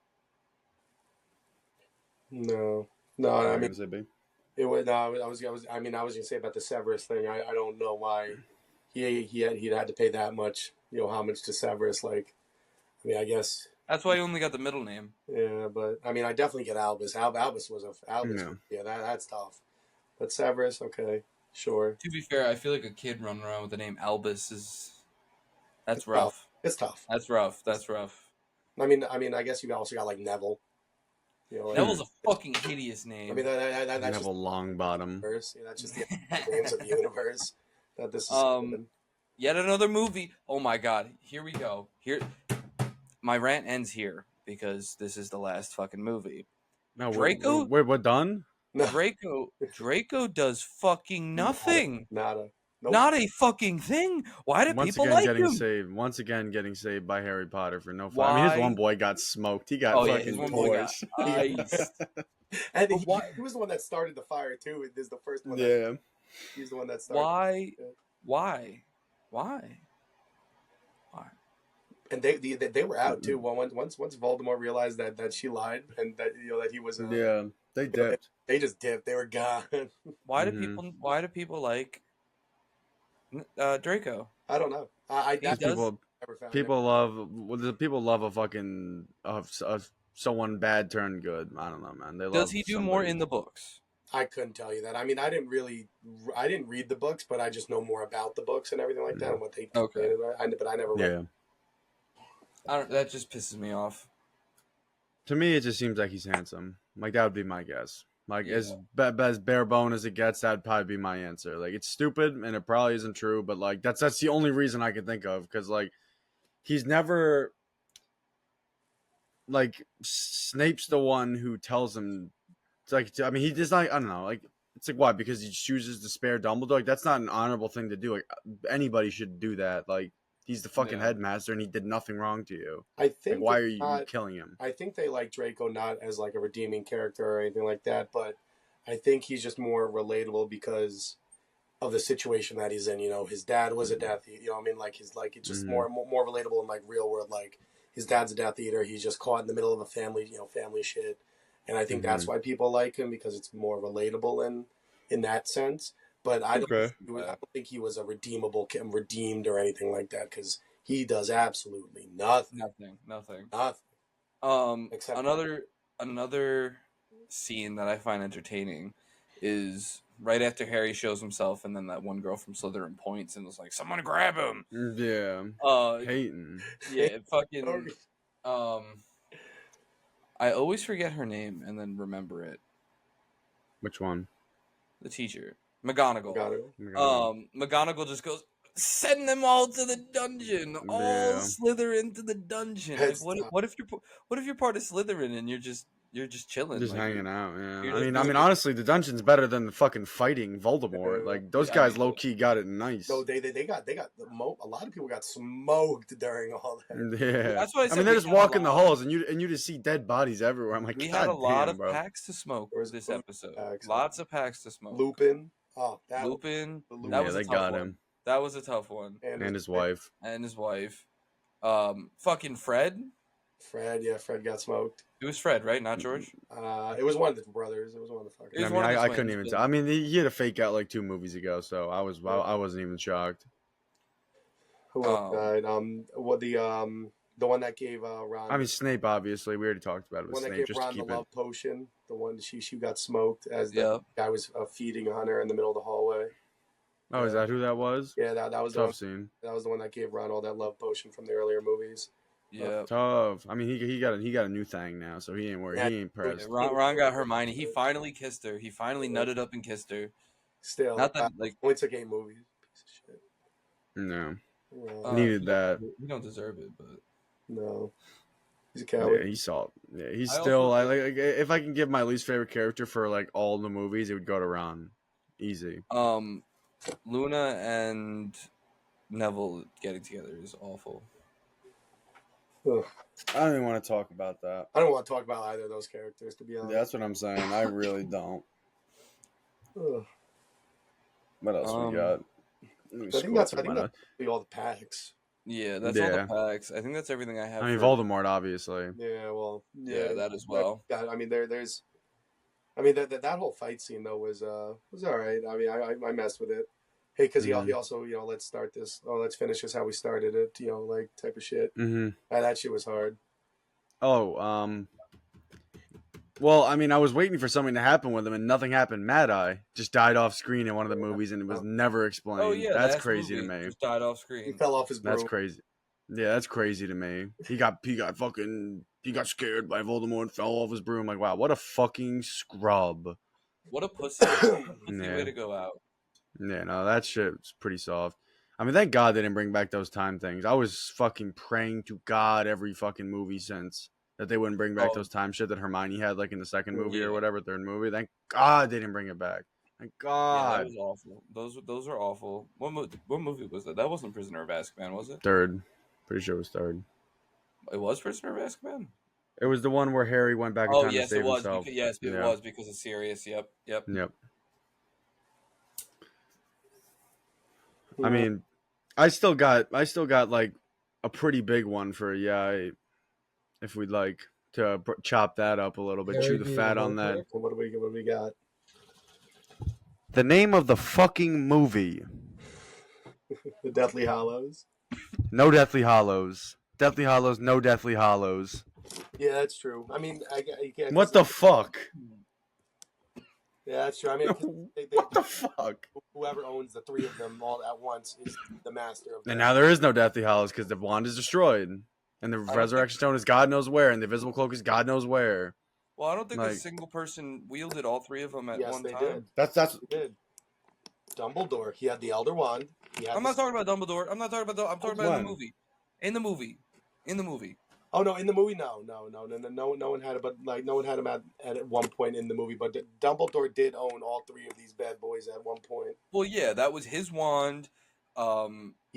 [SPEAKER 6] No, I mean, it was. No, I was gonna say about the Severus thing. I don't know why he'd had to pay that much, homage to Severus. Like, I mean, I guess.
[SPEAKER 4] That's why he only got the middle name.
[SPEAKER 6] Yeah, but I mean, I definitely get Albus. Albus was Albus. Yeah, that's tough. But Severus, okay, sure.
[SPEAKER 4] To be fair, I feel like a kid running around with the name Albus that's rough.
[SPEAKER 6] Tough. It's tough.
[SPEAKER 4] That's rough. That's rough.
[SPEAKER 6] I mean, I guess you also got like Neville.
[SPEAKER 4] Neville's a fucking hideous name.
[SPEAKER 6] I mean, that's
[SPEAKER 5] Neville
[SPEAKER 6] just
[SPEAKER 5] Longbottom.
[SPEAKER 6] Yeah, that's just the names of the universe. That this is.
[SPEAKER 4] Yet another movie. Oh my god! Here we go. My rant ends here because this is the last fucking movie.
[SPEAKER 5] No,
[SPEAKER 4] Draco.
[SPEAKER 5] We're done.
[SPEAKER 6] No.
[SPEAKER 4] Draco does fucking nothing.
[SPEAKER 6] Nada. Nope.
[SPEAKER 4] Not a fucking thing. Why do people like him?
[SPEAKER 5] Once again, getting saved by Harry Potter for no fun. I mean, his one boy got smoked. He got fucking torched.
[SPEAKER 6] And he was the one that started the fire too. This is the first one.
[SPEAKER 5] Yeah.
[SPEAKER 6] He's the one that started.
[SPEAKER 4] Why?
[SPEAKER 6] it.
[SPEAKER 4] Why?
[SPEAKER 6] And they were out too. Well, once Voldemort realized that she lied and that that he was
[SPEAKER 5] Yeah, they
[SPEAKER 6] you know,
[SPEAKER 5] dipped.
[SPEAKER 6] they just dipped. They were gone.
[SPEAKER 4] Why do
[SPEAKER 5] Mhm.
[SPEAKER 4] people like Draco?
[SPEAKER 6] I don't know. I
[SPEAKER 4] He
[SPEAKER 6] that's
[SPEAKER 4] does.
[SPEAKER 6] never found
[SPEAKER 5] People
[SPEAKER 6] it.
[SPEAKER 5] love people love a fucking someone bad turned good. I don't know, man. They
[SPEAKER 4] Does
[SPEAKER 5] love
[SPEAKER 4] he do more
[SPEAKER 5] somebody.
[SPEAKER 4] in the books?
[SPEAKER 6] I couldn't tell you that. I mean, I didn't read the books, but I just know more about the books and everything like that and what they.
[SPEAKER 4] Okay.
[SPEAKER 6] But I never read.
[SPEAKER 5] Yeah.
[SPEAKER 4] That just pisses me off.
[SPEAKER 5] To me, it just seems like he's handsome. Like that would be my guess. Like
[SPEAKER 4] Yeah.
[SPEAKER 5] as bare bone as it gets, that'd probably be my answer. Like it's stupid and it probably isn't true, but like that's the only reason I can think of because like he's never like Snape's the one who tells him. It's like I mean he just like I don't know like it's like why because he chooses to spare Dumbledore. Like that's not an honorable thing to do. Like anybody should do that. Like he's the fucking
[SPEAKER 4] Yeah.
[SPEAKER 5] headmaster and he did nothing wrong to you.
[SPEAKER 6] I think
[SPEAKER 5] Like why
[SPEAKER 6] it's
[SPEAKER 5] are you
[SPEAKER 6] not.
[SPEAKER 5] killing him?
[SPEAKER 6] I think they like Draco not as like a redeeming character or anything like that, but I think he's just more relatable because of the situation that he's in. You know, his dad was a Death Eater. You know, what I mean, like he's like it's just more relatable in like real world. Like his dad's a Death Eater. He's just caught in the middle of a family shit, and I think that's why people like him because it's more relatable in that sense. But I
[SPEAKER 5] Okay.
[SPEAKER 6] don't think he was a redeemed or anything like that because he does absolutely nothing.
[SPEAKER 4] Nothing.
[SPEAKER 6] Nothing. Except
[SPEAKER 4] Another scene that I find entertaining is right after Harry shows himself, and then that one girl from Slytherin points and was like, "Someone grab him!"
[SPEAKER 5] Yeah. Peyton.
[SPEAKER 4] Yeah, fucking. I always forget her name and then remember it.
[SPEAKER 5] Which one?
[SPEAKER 4] The teacher, McGonagall.
[SPEAKER 6] got it.
[SPEAKER 4] McGonagall just goes, "Send them all to the dungeon. All
[SPEAKER 5] Yeah.
[SPEAKER 4] Slytherin to the dungeon." Like,
[SPEAKER 6] That's
[SPEAKER 4] what if you're part of Slytherin and you're just chilling,
[SPEAKER 5] Just
[SPEAKER 4] like,
[SPEAKER 5] hanging out, yeah.
[SPEAKER 4] you're
[SPEAKER 5] I
[SPEAKER 4] just
[SPEAKER 5] mean,
[SPEAKER 4] doing
[SPEAKER 5] honestly, the dungeon's better than the fucking fighting Voldemort. Like those
[SPEAKER 4] Yeah,
[SPEAKER 5] guys,
[SPEAKER 4] I mean,
[SPEAKER 5] low key, got it nice.
[SPEAKER 6] No, they got a lot of people got smoked during all that.
[SPEAKER 5] Yeah,
[SPEAKER 4] That's why I
[SPEAKER 5] I
[SPEAKER 4] said
[SPEAKER 5] mean, they're
[SPEAKER 4] we
[SPEAKER 5] just
[SPEAKER 4] had a
[SPEAKER 5] walking the
[SPEAKER 4] lot.
[SPEAKER 5] halls, and you just see dead bodies everywhere. I'm like,
[SPEAKER 4] We
[SPEAKER 5] God
[SPEAKER 4] had a lot
[SPEAKER 5] damn,
[SPEAKER 4] of
[SPEAKER 5] bro.
[SPEAKER 4] packs to smoke
[SPEAKER 6] There was
[SPEAKER 4] this
[SPEAKER 6] a
[SPEAKER 4] episode.
[SPEAKER 6] packs.
[SPEAKER 4] Lots of packs to smoke.
[SPEAKER 6] Lupin. Oh, that
[SPEAKER 4] Lupin.
[SPEAKER 6] Lupin.
[SPEAKER 4] That
[SPEAKER 5] Yeah,
[SPEAKER 4] was
[SPEAKER 5] they
[SPEAKER 4] a tough
[SPEAKER 5] got
[SPEAKER 4] one.
[SPEAKER 5] him
[SPEAKER 4] That was a tough one.
[SPEAKER 5] and his wife.
[SPEAKER 4] And his wife. Fucking Fred.
[SPEAKER 6] Fred. Yeah, Fred got smoked.
[SPEAKER 4] It was Fred, right? Not George.
[SPEAKER 6] It was one of the brothers. It was one of the fuckers.
[SPEAKER 4] It was
[SPEAKER 5] I mean,
[SPEAKER 4] one of the
[SPEAKER 5] I couldn't
[SPEAKER 4] twins,
[SPEAKER 5] even
[SPEAKER 4] but-
[SPEAKER 5] tell. I mean, he had a fake out like 2 movies ago, so I wasn't even shocked.
[SPEAKER 6] Who else died? The one that gave Ron.
[SPEAKER 5] I mean, Snape, obviously, we already talked about it.
[SPEAKER 6] the
[SPEAKER 5] With
[SPEAKER 6] one that
[SPEAKER 5] Snape,
[SPEAKER 6] gave
[SPEAKER 5] just to
[SPEAKER 6] Ron the
[SPEAKER 5] keep it.
[SPEAKER 6] love potion. The one she got smoked as the
[SPEAKER 4] Yeah.
[SPEAKER 6] guy was feeding Hunter in the middle of the hallway.
[SPEAKER 5] Oh, is that who that was?
[SPEAKER 6] Yeah, that was the
[SPEAKER 5] Tough
[SPEAKER 6] one.
[SPEAKER 5] scene.
[SPEAKER 6] That was the one that gave Ron all that love potion from the earlier movies.
[SPEAKER 4] Yeah.
[SPEAKER 5] Tough. I mean, he got a new thing now, so he ain't worried.
[SPEAKER 6] Yeah.
[SPEAKER 5] He ain't pressed.
[SPEAKER 4] Ron got Hermione. He finally kissed her. He finally nutted up and kissed her.
[SPEAKER 6] Still,
[SPEAKER 4] Not that like
[SPEAKER 6] only took 8 movies. Piece of shit.
[SPEAKER 5] No,
[SPEAKER 6] Well,
[SPEAKER 5] needed that.
[SPEAKER 4] You don't deserve it, but
[SPEAKER 6] no, he's a
[SPEAKER 5] Yeah,
[SPEAKER 6] coward.
[SPEAKER 5] he saw it. Yeah, he's
[SPEAKER 4] I
[SPEAKER 5] still.
[SPEAKER 4] also-
[SPEAKER 5] like if I can give my least favorite character for like all the movies, it would go to Ron. Easy.
[SPEAKER 4] Luna and Neville getting together is awful.
[SPEAKER 6] Ugh.
[SPEAKER 5] I don't even want to talk about that.
[SPEAKER 6] I don't want to talk about either of those characters, to be honest.
[SPEAKER 5] That's what I'm saying. I really don't.
[SPEAKER 6] Ugh.
[SPEAKER 5] What else we got? Let me
[SPEAKER 6] I think
[SPEAKER 5] scroll
[SPEAKER 6] that's
[SPEAKER 5] through my notes.
[SPEAKER 6] all the packs.
[SPEAKER 4] Yeah, that's all
[SPEAKER 5] Yeah.
[SPEAKER 4] the packs. I think that's everything I have.
[SPEAKER 5] I mean,
[SPEAKER 4] for-
[SPEAKER 5] Voldemort, obviously.
[SPEAKER 6] Yeah, well,
[SPEAKER 4] Yeah, that as well.
[SPEAKER 6] Yeah, I mean, there's, I mean, that whole fight scene though was all right. I mean, I messed with it. Hey, because he also, let's start this. Oh, let's finish this how we started it. Like type of shit.
[SPEAKER 5] Mm-hmm.
[SPEAKER 6] That shit was hard.
[SPEAKER 5] Oh, well, I mean, I was waiting for something to happen with him, and nothing happened. Mad Eye just died off screen in one of the movies, and it was never explained.
[SPEAKER 4] Oh yeah,
[SPEAKER 5] that's
[SPEAKER 4] last
[SPEAKER 5] crazy
[SPEAKER 4] movie
[SPEAKER 5] to me.
[SPEAKER 4] Just died off
[SPEAKER 6] He
[SPEAKER 4] screen.
[SPEAKER 6] fell off his broom.
[SPEAKER 5] That's crazy. Yeah, that's crazy to me. He got scared by Voldemort and fell off his broom. Like, wow, what a fucking scrub.
[SPEAKER 4] What a pussy! What a pussy
[SPEAKER 5] Yeah.
[SPEAKER 4] way to go out.
[SPEAKER 5] Yeah, no, that shit was pretty soft. I mean, thank God they didn't bring back those time things. I was fucking praying to God every fucking movie since that they wouldn't bring back
[SPEAKER 4] Oh.
[SPEAKER 5] those time shit that Hermione had, like in the second movie
[SPEAKER 4] Yeah.
[SPEAKER 5] or whatever, third movie. Thank God they didn't bring it back. Thank
[SPEAKER 4] Yeah,
[SPEAKER 5] God.
[SPEAKER 4] that was awful. Those are awful. What movie was that? That wasn't Prisoner of Azkaban, was it?
[SPEAKER 5] Third. Pretty sure it was third.
[SPEAKER 4] It was Prisoner of Azkaban.
[SPEAKER 5] It was the one where Harry went back in
[SPEAKER 4] Oh
[SPEAKER 5] time to
[SPEAKER 4] yes,
[SPEAKER 5] save
[SPEAKER 4] it was.
[SPEAKER 5] himself.
[SPEAKER 4] It
[SPEAKER 5] Yeah.
[SPEAKER 4] was because of Sirius. Yep.
[SPEAKER 5] Yep. I mean, I still got like a pretty big one for if we'd like to chop that up a little bit, chew the fat on that.
[SPEAKER 6] What do we got?
[SPEAKER 5] The name of the fucking movie.
[SPEAKER 6] The Deathly Hallows.
[SPEAKER 5] No Deathly Hallows. Deathly Hallows, no Deathly Hallows.
[SPEAKER 6] Yeah, that's true. I mean, you can't.
[SPEAKER 5] What the fuck?
[SPEAKER 6] Yeah, that's true. I mean,
[SPEAKER 5] What the fuck?
[SPEAKER 6] whoever owns the three of them all at once is the master of.
[SPEAKER 5] And now there is no Deathly Hallows because the wand is destroyed. And the Resurrection Stone is God knows where, and the Invisible Cloak is God knows where.
[SPEAKER 4] Well, I don't think a
[SPEAKER 5] Like-
[SPEAKER 4] single person wielded all three of them at
[SPEAKER 6] Yes,
[SPEAKER 4] one
[SPEAKER 6] they
[SPEAKER 4] time.
[SPEAKER 6] did.
[SPEAKER 5] That's
[SPEAKER 6] They did. Dumbledore. He had the Elder Wand.
[SPEAKER 4] I'm not talking about Dumbledore. I'm talking about in
[SPEAKER 5] When?
[SPEAKER 4] the movie. In the movie.
[SPEAKER 6] Oh no! In the movie, no one had it, but like no one had him at one point in the movie. But Dumbledore did own all three of these bad boys at one point.
[SPEAKER 4] Well, yeah, that was his wand.
[SPEAKER 6] He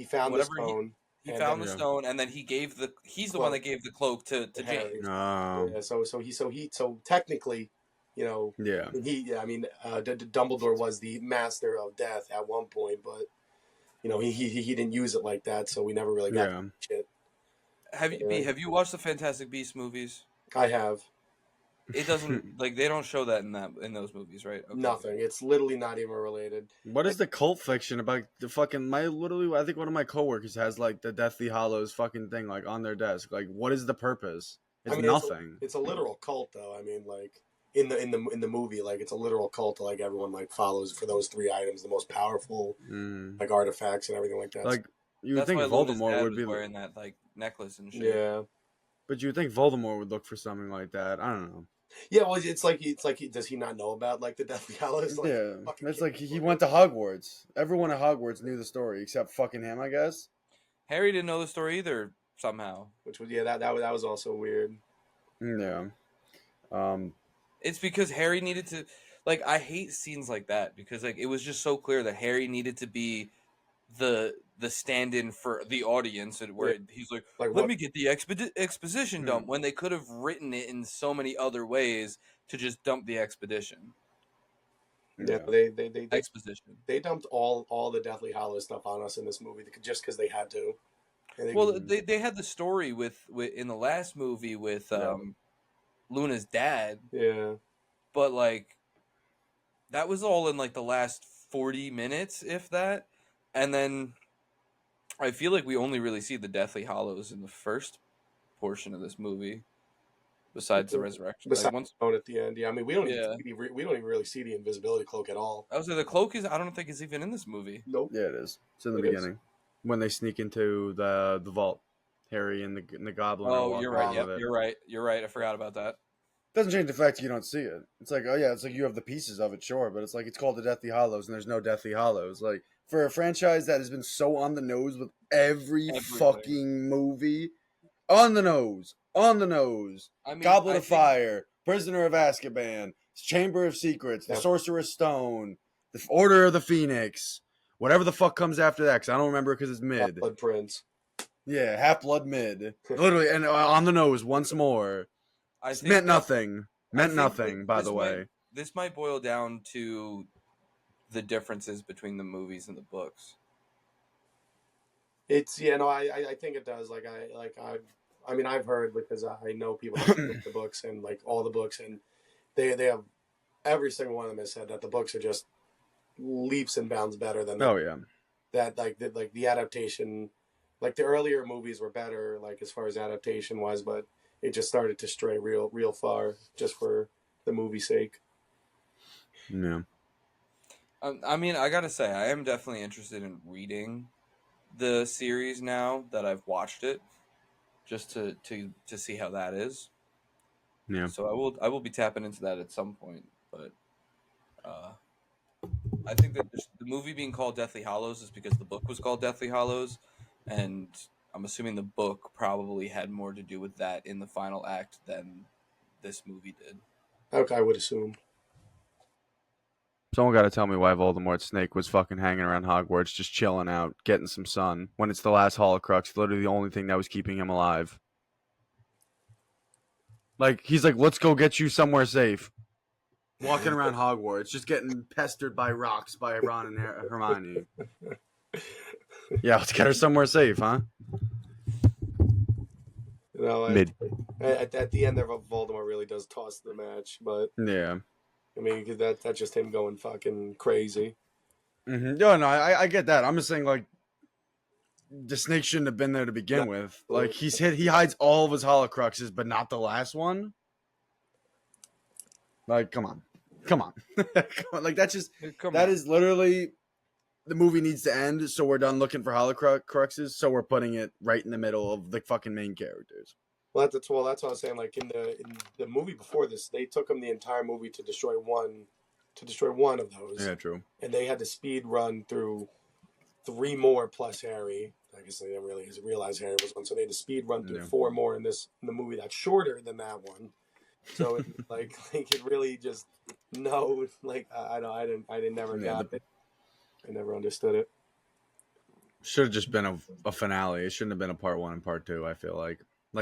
[SPEAKER 6] found the
[SPEAKER 4] Whatever
[SPEAKER 6] stone.
[SPEAKER 4] He
[SPEAKER 6] And
[SPEAKER 4] found
[SPEAKER 6] then-
[SPEAKER 4] the stone, and then he's the one that gave the cloak to
[SPEAKER 6] Harry.
[SPEAKER 4] James.
[SPEAKER 5] Oh.
[SPEAKER 6] Yeah, so technically, you know,
[SPEAKER 5] Yeah.
[SPEAKER 6] Dumbledore was the master of death at one point, but you know, he didn't use it like that, so we never really got
[SPEAKER 5] Yeah.
[SPEAKER 6] shit.
[SPEAKER 4] Have you watched the Fantastic Beasts movies?
[SPEAKER 6] I have
[SPEAKER 4] It doesn't like they don't show that in those movies, right? Okay.
[SPEAKER 6] nothing. It's literally not even related.
[SPEAKER 5] What is the cult fiction about the fucking I think one of my coworkers has like the Deathly Hallows fucking thing like on their desk. Like what is the purpose? It's nothing.
[SPEAKER 6] It's a literal cult, though. I mean, like in the movie, like it's a literal cult. Like everyone like follows for those three items, the most powerful like artifacts and everything like that.
[SPEAKER 5] Like you would
[SPEAKER 4] That's
[SPEAKER 5] think
[SPEAKER 4] why Luna's
[SPEAKER 5] Voldemort
[SPEAKER 4] dad
[SPEAKER 5] would
[SPEAKER 4] was
[SPEAKER 5] be
[SPEAKER 4] wearing that like necklace and shit.
[SPEAKER 6] yeah,
[SPEAKER 5] but you would think Voldemort would look for something like that. I don't know.
[SPEAKER 6] yeah. Well, it's like does he not know about like the Deathly Hallows? Like,
[SPEAKER 5] Yeah,
[SPEAKER 6] fucking
[SPEAKER 5] it's
[SPEAKER 6] kid.
[SPEAKER 5] like he went to Hogwarts. Everyone at Hogwarts knew the story except fucking him, I guess.
[SPEAKER 4] Harry didn't know the story either somehow.
[SPEAKER 6] Which was that was also weird.
[SPEAKER 5] Yeah.
[SPEAKER 4] It's because Harry needed to like I hate scenes like that because like it was just so clear that Harry needed to be the stand-in for the audience and where he's like let
[SPEAKER 6] what-
[SPEAKER 4] me get the exposition dump when they could have written it in so many other ways to just dump the expedition.
[SPEAKER 6] Yeah,
[SPEAKER 5] Yeah.
[SPEAKER 6] they
[SPEAKER 4] Exposition.
[SPEAKER 6] they dumped all the Deathly Hallows stuff on us in this movie just because they had to. And
[SPEAKER 4] Well, they had the story with in the last movie with Luna's dad,
[SPEAKER 6] yeah.
[SPEAKER 4] but like that was all in like the last 40 minutes, if that. And then I feel like we only really see the Deathly Hallows in the first portion of this movie, besides the resurrection.
[SPEAKER 6] Besides
[SPEAKER 4] Like once,
[SPEAKER 6] at the end, yeah. I mean, we don't
[SPEAKER 4] Yeah.
[SPEAKER 6] even really see the invisibility cloak at all.
[SPEAKER 4] I was like, the cloak is. I don't think it's even in this movie.
[SPEAKER 6] Nope.
[SPEAKER 5] Yeah, it is. It's in the
[SPEAKER 6] It is.
[SPEAKER 5] beginning when they sneak into the vault. Harry and the goblin. are
[SPEAKER 4] Oh,
[SPEAKER 5] walking
[SPEAKER 4] you're right.
[SPEAKER 5] around
[SPEAKER 4] Yep,
[SPEAKER 5] with it.
[SPEAKER 4] you're right. You're right. I forgot about that.
[SPEAKER 5] Doesn't change the fact you don't see it. It's like, oh yeah, it's like you have the pieces of it, sure, but it's like it's called the Deathly Hallows, and there's no Deathly Hallows. Like for a franchise that has been so on the nose with every
[SPEAKER 4] Everywhere.
[SPEAKER 5] fucking movie, on the nose.
[SPEAKER 4] I mean,
[SPEAKER 5] Goblet
[SPEAKER 4] I
[SPEAKER 5] of
[SPEAKER 4] think-
[SPEAKER 5] Fire, Prisoner of Azkaban, Chamber of Secrets, The
[SPEAKER 6] Yep.
[SPEAKER 5] Sorcerer's Stone, The Order of the Phoenix, whatever the fuck comes after that, because I don't remember because it's mid.
[SPEAKER 6] Blood Prince.
[SPEAKER 5] Yeah, Half-Blood mid. Literally, and on the nose once more.
[SPEAKER 4] I
[SPEAKER 5] It's
[SPEAKER 4] think
[SPEAKER 5] meant
[SPEAKER 4] that-
[SPEAKER 5] nothing.
[SPEAKER 4] I
[SPEAKER 5] Meant
[SPEAKER 4] think
[SPEAKER 5] nothing,
[SPEAKER 4] that
[SPEAKER 5] by
[SPEAKER 4] this
[SPEAKER 5] the way.
[SPEAKER 4] This might boil down to the differences between the movies and the books.
[SPEAKER 6] It's I think it does. I've heard because I know people that read the books and like all the books, and they have every single one of them has said that the books are just leaps and bounds better than
[SPEAKER 5] Oh yeah.
[SPEAKER 6] that. Like the adaptation, like the earlier movies were better, like as far as adaptation wise, but it just started to stray real far just for the movie's sake.
[SPEAKER 5] Yeah.
[SPEAKER 4] I mean, I gotta say, I am definitely interested in reading the series now that I've watched it, just to see how that is.
[SPEAKER 5] Yeah.
[SPEAKER 4] So I will be tapping into that at some point, but I think that the movie being called Deathly Hallows is because the book was called Deathly Hallows, and I'm assuming the book probably had more to do with that in the final act than this movie did.
[SPEAKER 6] Okay, I would assume.
[SPEAKER 5] Someone got to tell me why Voldemort's snake was fucking hanging around Hogwarts, just chilling out, getting some sun, when it's the last Horcrux, literally the only thing that was keeping him alive. Like, he's like, let's go get you somewhere safe. Walking around Hogwarts, just getting pestered by rocks by Ron and Hermione. Yeah, let's get her somewhere safe, huh?
[SPEAKER 6] You know,
[SPEAKER 5] Mid.
[SPEAKER 6] at the end there, Voldemort really does toss the match, but
[SPEAKER 5] Yeah.
[SPEAKER 6] I mean, 'cause that's just him going fucking crazy.
[SPEAKER 5] No, I get that. I'm just saying, like, the snake shouldn't have been there to begin
[SPEAKER 6] No,
[SPEAKER 5] with. Like, he hides all of his Horcruxes, but not the last one. Like, come on. Come on. Like, that's just,
[SPEAKER 4] Come
[SPEAKER 5] that
[SPEAKER 4] on.
[SPEAKER 5] is literally, the movie needs to end, so we're done looking for Horcruxes, so we're putting it right in the middle of the fucking main characters.
[SPEAKER 6] well, that's what I was saying. Like in the movie before this, they took him the entire movie to destroy one of those,
[SPEAKER 5] Yeah, true.
[SPEAKER 6] and they had to speed run through 3 more plus Harry. I guess they didn't really realize Harry was one, so they had to speed run through 4 more in the movie that's shorter than that one. So it, like it really just like I didn't never got it. I never understood it.
[SPEAKER 5] Should have just been a finale. It shouldn't have been a part 1 and part 2. I feel like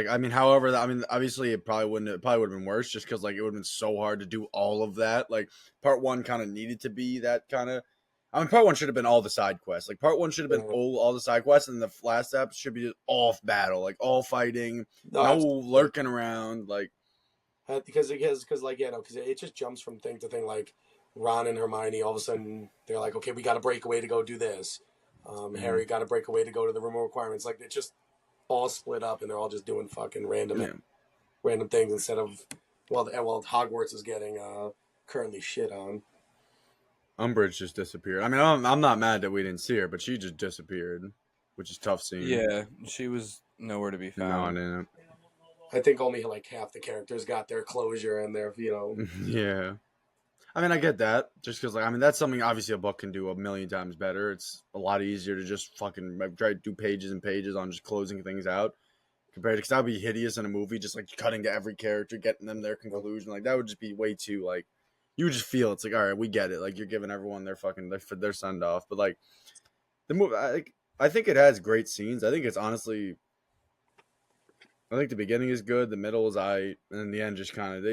[SPEAKER 5] I mean, however, I mean, obviously it probably would have been worse just because like it would have been so hard to do all of that. Like part 1 kind of needed to be that kind of. I mean, part 1 should have been all the side quests. Like part 1 should have been all the side quests, and the last step should be just all battle, like all fighting, no lurking around, like.
[SPEAKER 6] Because like because it just jumps from thing to thing. Like Ron and Hermione, all of a sudden they're like, okay, we got to break away to go do this. Harry got to break away to go to the room of requirements. Like it's just all split up, and they're all just doing fucking random things instead of Hogwarts is getting currently shit on.
[SPEAKER 5] Umbridge just disappeared. I mean, I'm not mad that we didn't see her, but she just disappeared, which is tough seeing.
[SPEAKER 4] Yeah, she was nowhere to be found.
[SPEAKER 5] No, I didn't.
[SPEAKER 6] I think only like half the characters got their closure and their
[SPEAKER 5] Yeah. I mean, I get that. Just because, like, I mean, that's something obviously a book can do a million times better. It's a lot easier to just fucking try to do pages and pages on just closing things out compared to, because that would be hideous in a movie, just like cutting to every character, getting them their conclusion. Like, that would just be way too, like, you would just feel it's like, all right, we get it. Like, you're giving everyone their fucking, their send off. But, like, the movie, I think it has great scenes. I think it's honestly, I think the beginning is good, the middle is and then the end just kind of,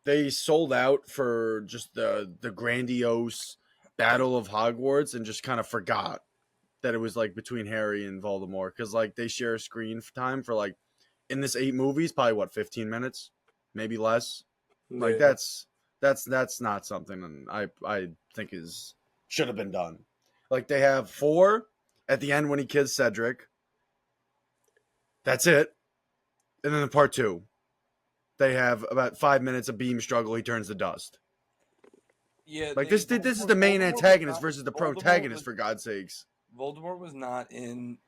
[SPEAKER 5] they sold out for just the grandiose battle of Hogwarts and just kind of forgot that it was like between Harry and Voldemort, because like they share screen time for like in this 8 movies probably what 15 minutes, maybe less. Like that's not something I think should have been done. Like they have 4 at the end when he kills Cedric. That's it. And then in part 2, they have about 5 minutes of beam struggle. He turns to dust.
[SPEAKER 4] Yeah,
[SPEAKER 5] like this is the main antagonist versus the protagonist, for God's sakes.
[SPEAKER 4] Voldemort was not in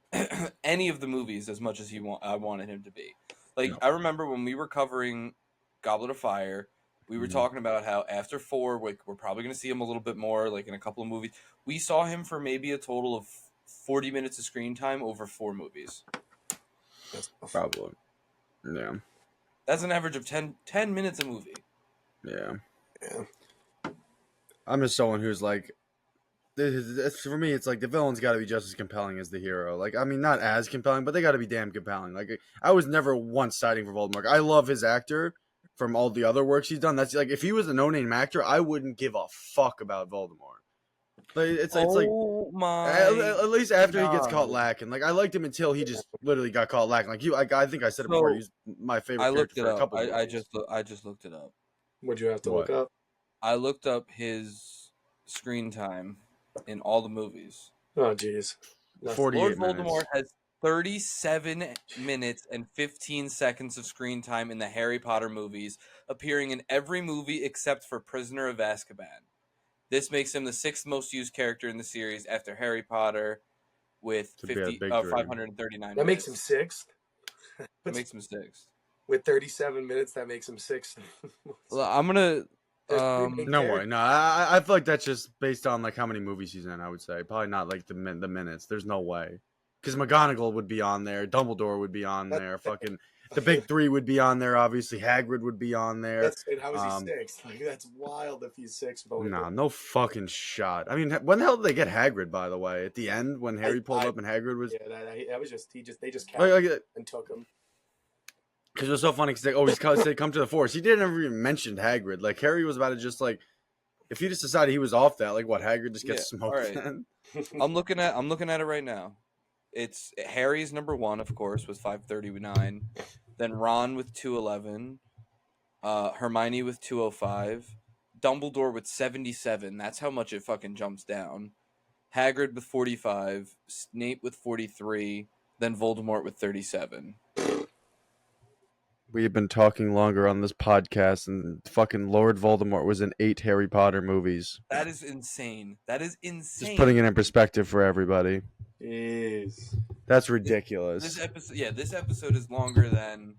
[SPEAKER 4] any of the movies as much as I wanted him to be. Like I remember when we were covering Goblet of Fire, we were talking about how after 4, we're probably going to see him a little bit more, like in a couple of movies. We saw him for maybe a total of 40 minutes of screen time over 4 movies.
[SPEAKER 5] Probably. Yeah.
[SPEAKER 4] That's an average of 10 minutes a movie.
[SPEAKER 5] Yeah. I'm just someone who's like, for me, it's like the villain's got to be just as compelling as the hero. Like, I mean, not as compelling, but they got to be damn compelling. Like, I was never once siding for Voldemort. I love his actor from all the other works he's done. That's like, if he was a no-name actor, I wouldn't give a fuck about Voldemort. Like, it's like, at least after he gets caught lacking. Like, I liked him until he just literally got caught lacking. Like, I think I said it before. He's my favorite character for a couple of movies.
[SPEAKER 4] I just looked it up.
[SPEAKER 6] What'd you have to look up?
[SPEAKER 4] I looked up his screen time in all the movies.
[SPEAKER 6] Oh, jeez.
[SPEAKER 5] 48
[SPEAKER 4] Lord
[SPEAKER 5] minutes.
[SPEAKER 4] Voldemort has 37 minutes and 15 seconds of screen time in the Harry Potter movies, appearing in every movie except for Prisoner of Azkaban. This makes him the 6th most used character in the series after Harry Potter with 539 minutes.
[SPEAKER 6] That makes him 6th?
[SPEAKER 4] That makes him 6th.
[SPEAKER 6] With 37 minutes, that makes him 6th.
[SPEAKER 4] Well, I'm going to...
[SPEAKER 5] no way. No, I feel like that's just based on like how many movies he's in. I would say probably not like the minutes. There's no way, because McGonagall would be on there, Dumbledore would be on there, fucking the big 3 would be on there. Obviously, Hagrid would be on there.
[SPEAKER 6] How is he 6th? Like that's wild if he's 6th.
[SPEAKER 5] Nah, no fucking shot. I mean, when the hell did they get Hagrid? By the way, at the end when Harry pulled up and Hagrid was
[SPEAKER 6] that was just they just captured and took him.
[SPEAKER 5] Because it was so funny because they always say come to the forest. He didn't ever even mention Hagrid. Like Harry was about to just like If he just decided he was off that, like what, Hagrid just gets
[SPEAKER 4] Yeah,
[SPEAKER 5] smoked
[SPEAKER 4] all right.
[SPEAKER 5] then?
[SPEAKER 4] I'm looking at it right now. It's Harry's number 1, of course, with 539. Then Ron with 211. Hermione with 205. Dumbledore with 77. That's how much it fucking jumps down. Hagrid with 45. Snape with 43. Then Voldemort with 37.
[SPEAKER 5] We have been talking longer on this podcast, and fucking Lord Voldemort was in 8 Harry Potter movies.
[SPEAKER 4] That is insane. That is insane.
[SPEAKER 5] Just putting it in perspective for everybody.
[SPEAKER 6] Jeez.
[SPEAKER 5] That's ridiculous.
[SPEAKER 4] This episode is longer than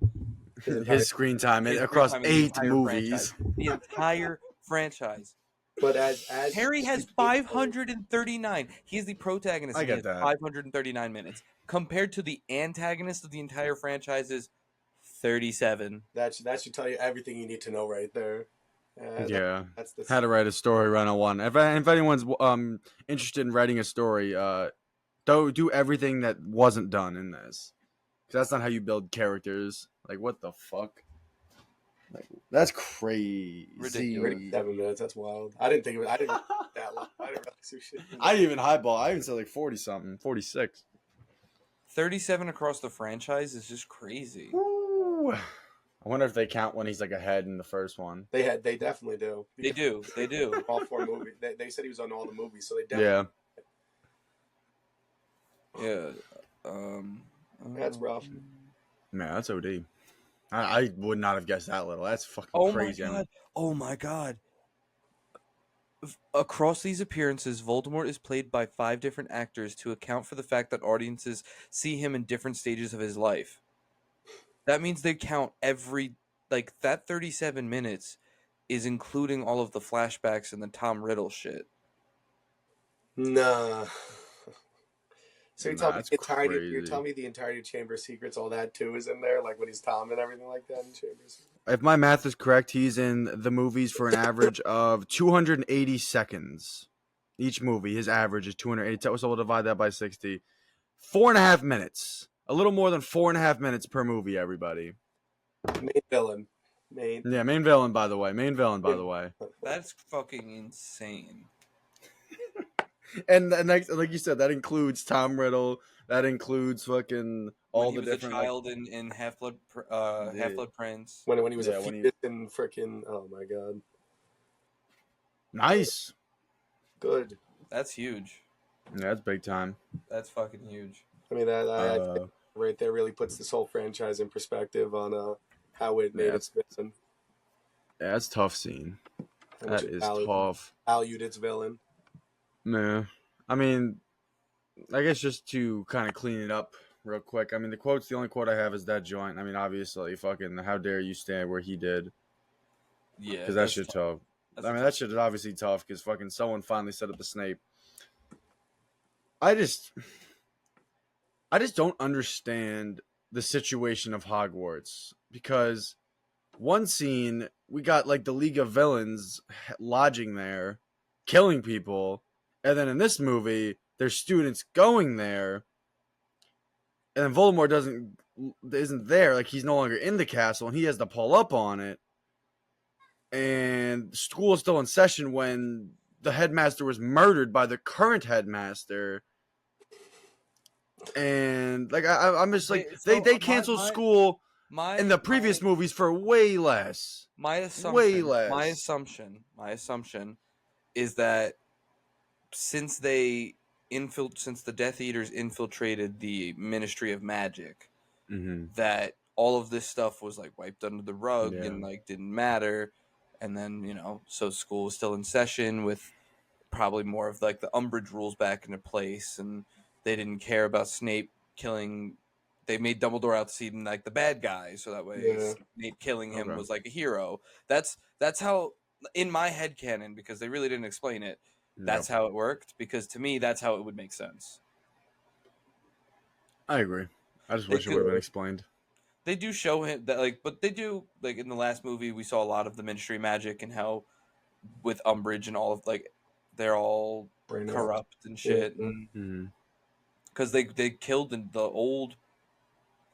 [SPEAKER 5] His screen time
[SPEAKER 4] his
[SPEAKER 5] across
[SPEAKER 4] screen time in the
[SPEAKER 5] 8
[SPEAKER 4] entire
[SPEAKER 5] movies.
[SPEAKER 4] franchise. The entire franchise.
[SPEAKER 6] But as
[SPEAKER 4] Harry has 539. He is the protagonist.
[SPEAKER 5] I
[SPEAKER 4] and he
[SPEAKER 5] get
[SPEAKER 4] has
[SPEAKER 5] that.
[SPEAKER 4] 539 minutes compared to the antagonist of the entire franchise is 37.
[SPEAKER 6] that should tell you everything you need to know right there.
[SPEAKER 5] Yeah.
[SPEAKER 6] That's the
[SPEAKER 5] How to write a story 101. If anyone's interested in writing a story, do everything that wasn't done in this. 'Cause that's not how you build characters. Like, what the fuck? Like, that's crazy.
[SPEAKER 4] Ridiculous.
[SPEAKER 6] 7 minutes. That's wild. I didn't think of it. I didn't that long. I didn't realize it was shit.
[SPEAKER 5] I didn't even highball. I even said like 40 something, 46.
[SPEAKER 4] 37 across the franchise is just crazy.
[SPEAKER 5] Ooh. I wonder if they count when he's like ahead in the first one.
[SPEAKER 6] They definitely do.
[SPEAKER 4] They do. They do.
[SPEAKER 6] All 4 movies. They said he was on all the movies, so they definitely.
[SPEAKER 5] Yeah.
[SPEAKER 4] Yeah.
[SPEAKER 6] That's rough.
[SPEAKER 5] Man, that's OD. I would not have guessed that little. That's fucking
[SPEAKER 4] Oh
[SPEAKER 5] crazy.
[SPEAKER 4] my god! Oh my god! Across these appearances, Voldemort is played by 5 different actors to account for the fact that audiences see him in different stages of his life. That means they count that 37 minutes is including all of the flashbacks and the Tom Riddle shit.
[SPEAKER 6] Nah. So you're
[SPEAKER 5] crazy.
[SPEAKER 6] telling me the entirety of Chamber of Secrets, all that too, is in there, like when he's Tom and everything like that in Chamber of Secrets?
[SPEAKER 5] If my math is correct, he's in the movies for an average of 280 seconds. Each movie, his average is 280. So we'll divide that by 60. 4.5 minutes. A little more than 4.5 minutes per movie, everybody.
[SPEAKER 6] Main villain. Main
[SPEAKER 5] villain, by the way.
[SPEAKER 4] That's fucking insane.
[SPEAKER 5] And like you said, that includes Tom Riddle. That includes fucking all
[SPEAKER 4] when he
[SPEAKER 5] the
[SPEAKER 4] was
[SPEAKER 5] different.
[SPEAKER 4] a child in Half-Blood Prince.
[SPEAKER 6] When he was a fetus in freaking, oh my god.
[SPEAKER 5] Nice.
[SPEAKER 6] Good.
[SPEAKER 4] That's huge.
[SPEAKER 5] Yeah, that's big time.
[SPEAKER 4] That's fucking huge.
[SPEAKER 6] I mean, I think right there really puts this whole franchise in perspective on how it made its villain.
[SPEAKER 5] Yeah, that's a tough scene. That is tough.
[SPEAKER 6] Valued its villain.
[SPEAKER 5] Nah. I mean, I guess just to kind of clean it up real quick. I mean, the only quote I have is that joint. I mean, obviously, fucking, how dare you stand where he did.
[SPEAKER 4] Yeah.
[SPEAKER 5] Because that shit tough. That shit is obviously tough because fucking someone finally set up the Snape. I just don't understand the situation of Hogwarts because one scene we got like the League of Villains lodging there, killing people, and then in this movie there's students going there, and then Voldemort isn't there, like he's no longer in the castle, and he has to pull up on it, and school is still in session when the headmaster was murdered by the current headmaster. And like I'm just like they canceled school in the previous movies for way less.
[SPEAKER 4] My assumption is that since the Death Eaters infiltrated the Ministry of Magic, that all of this stuff was like wiped under the rug and like didn't matter, and then so school was still in session with probably more of like the Umbridge rules back into place, and they didn't care about Snape killing. They made Dumbledore out to seem like the bad guy, so that way Snape killing him was like a hero. That's how, in my head canon, because they really didn't explain it, that's how it worked, because to me, that's how it would make sense.
[SPEAKER 5] I agree. I just wish it would have been explained.
[SPEAKER 4] They do show him that, but they do, in the last movie, we saw a lot of the Ministry of Magic and how with Umbridge and all of, they're all corrupt and shit. Because they killed the old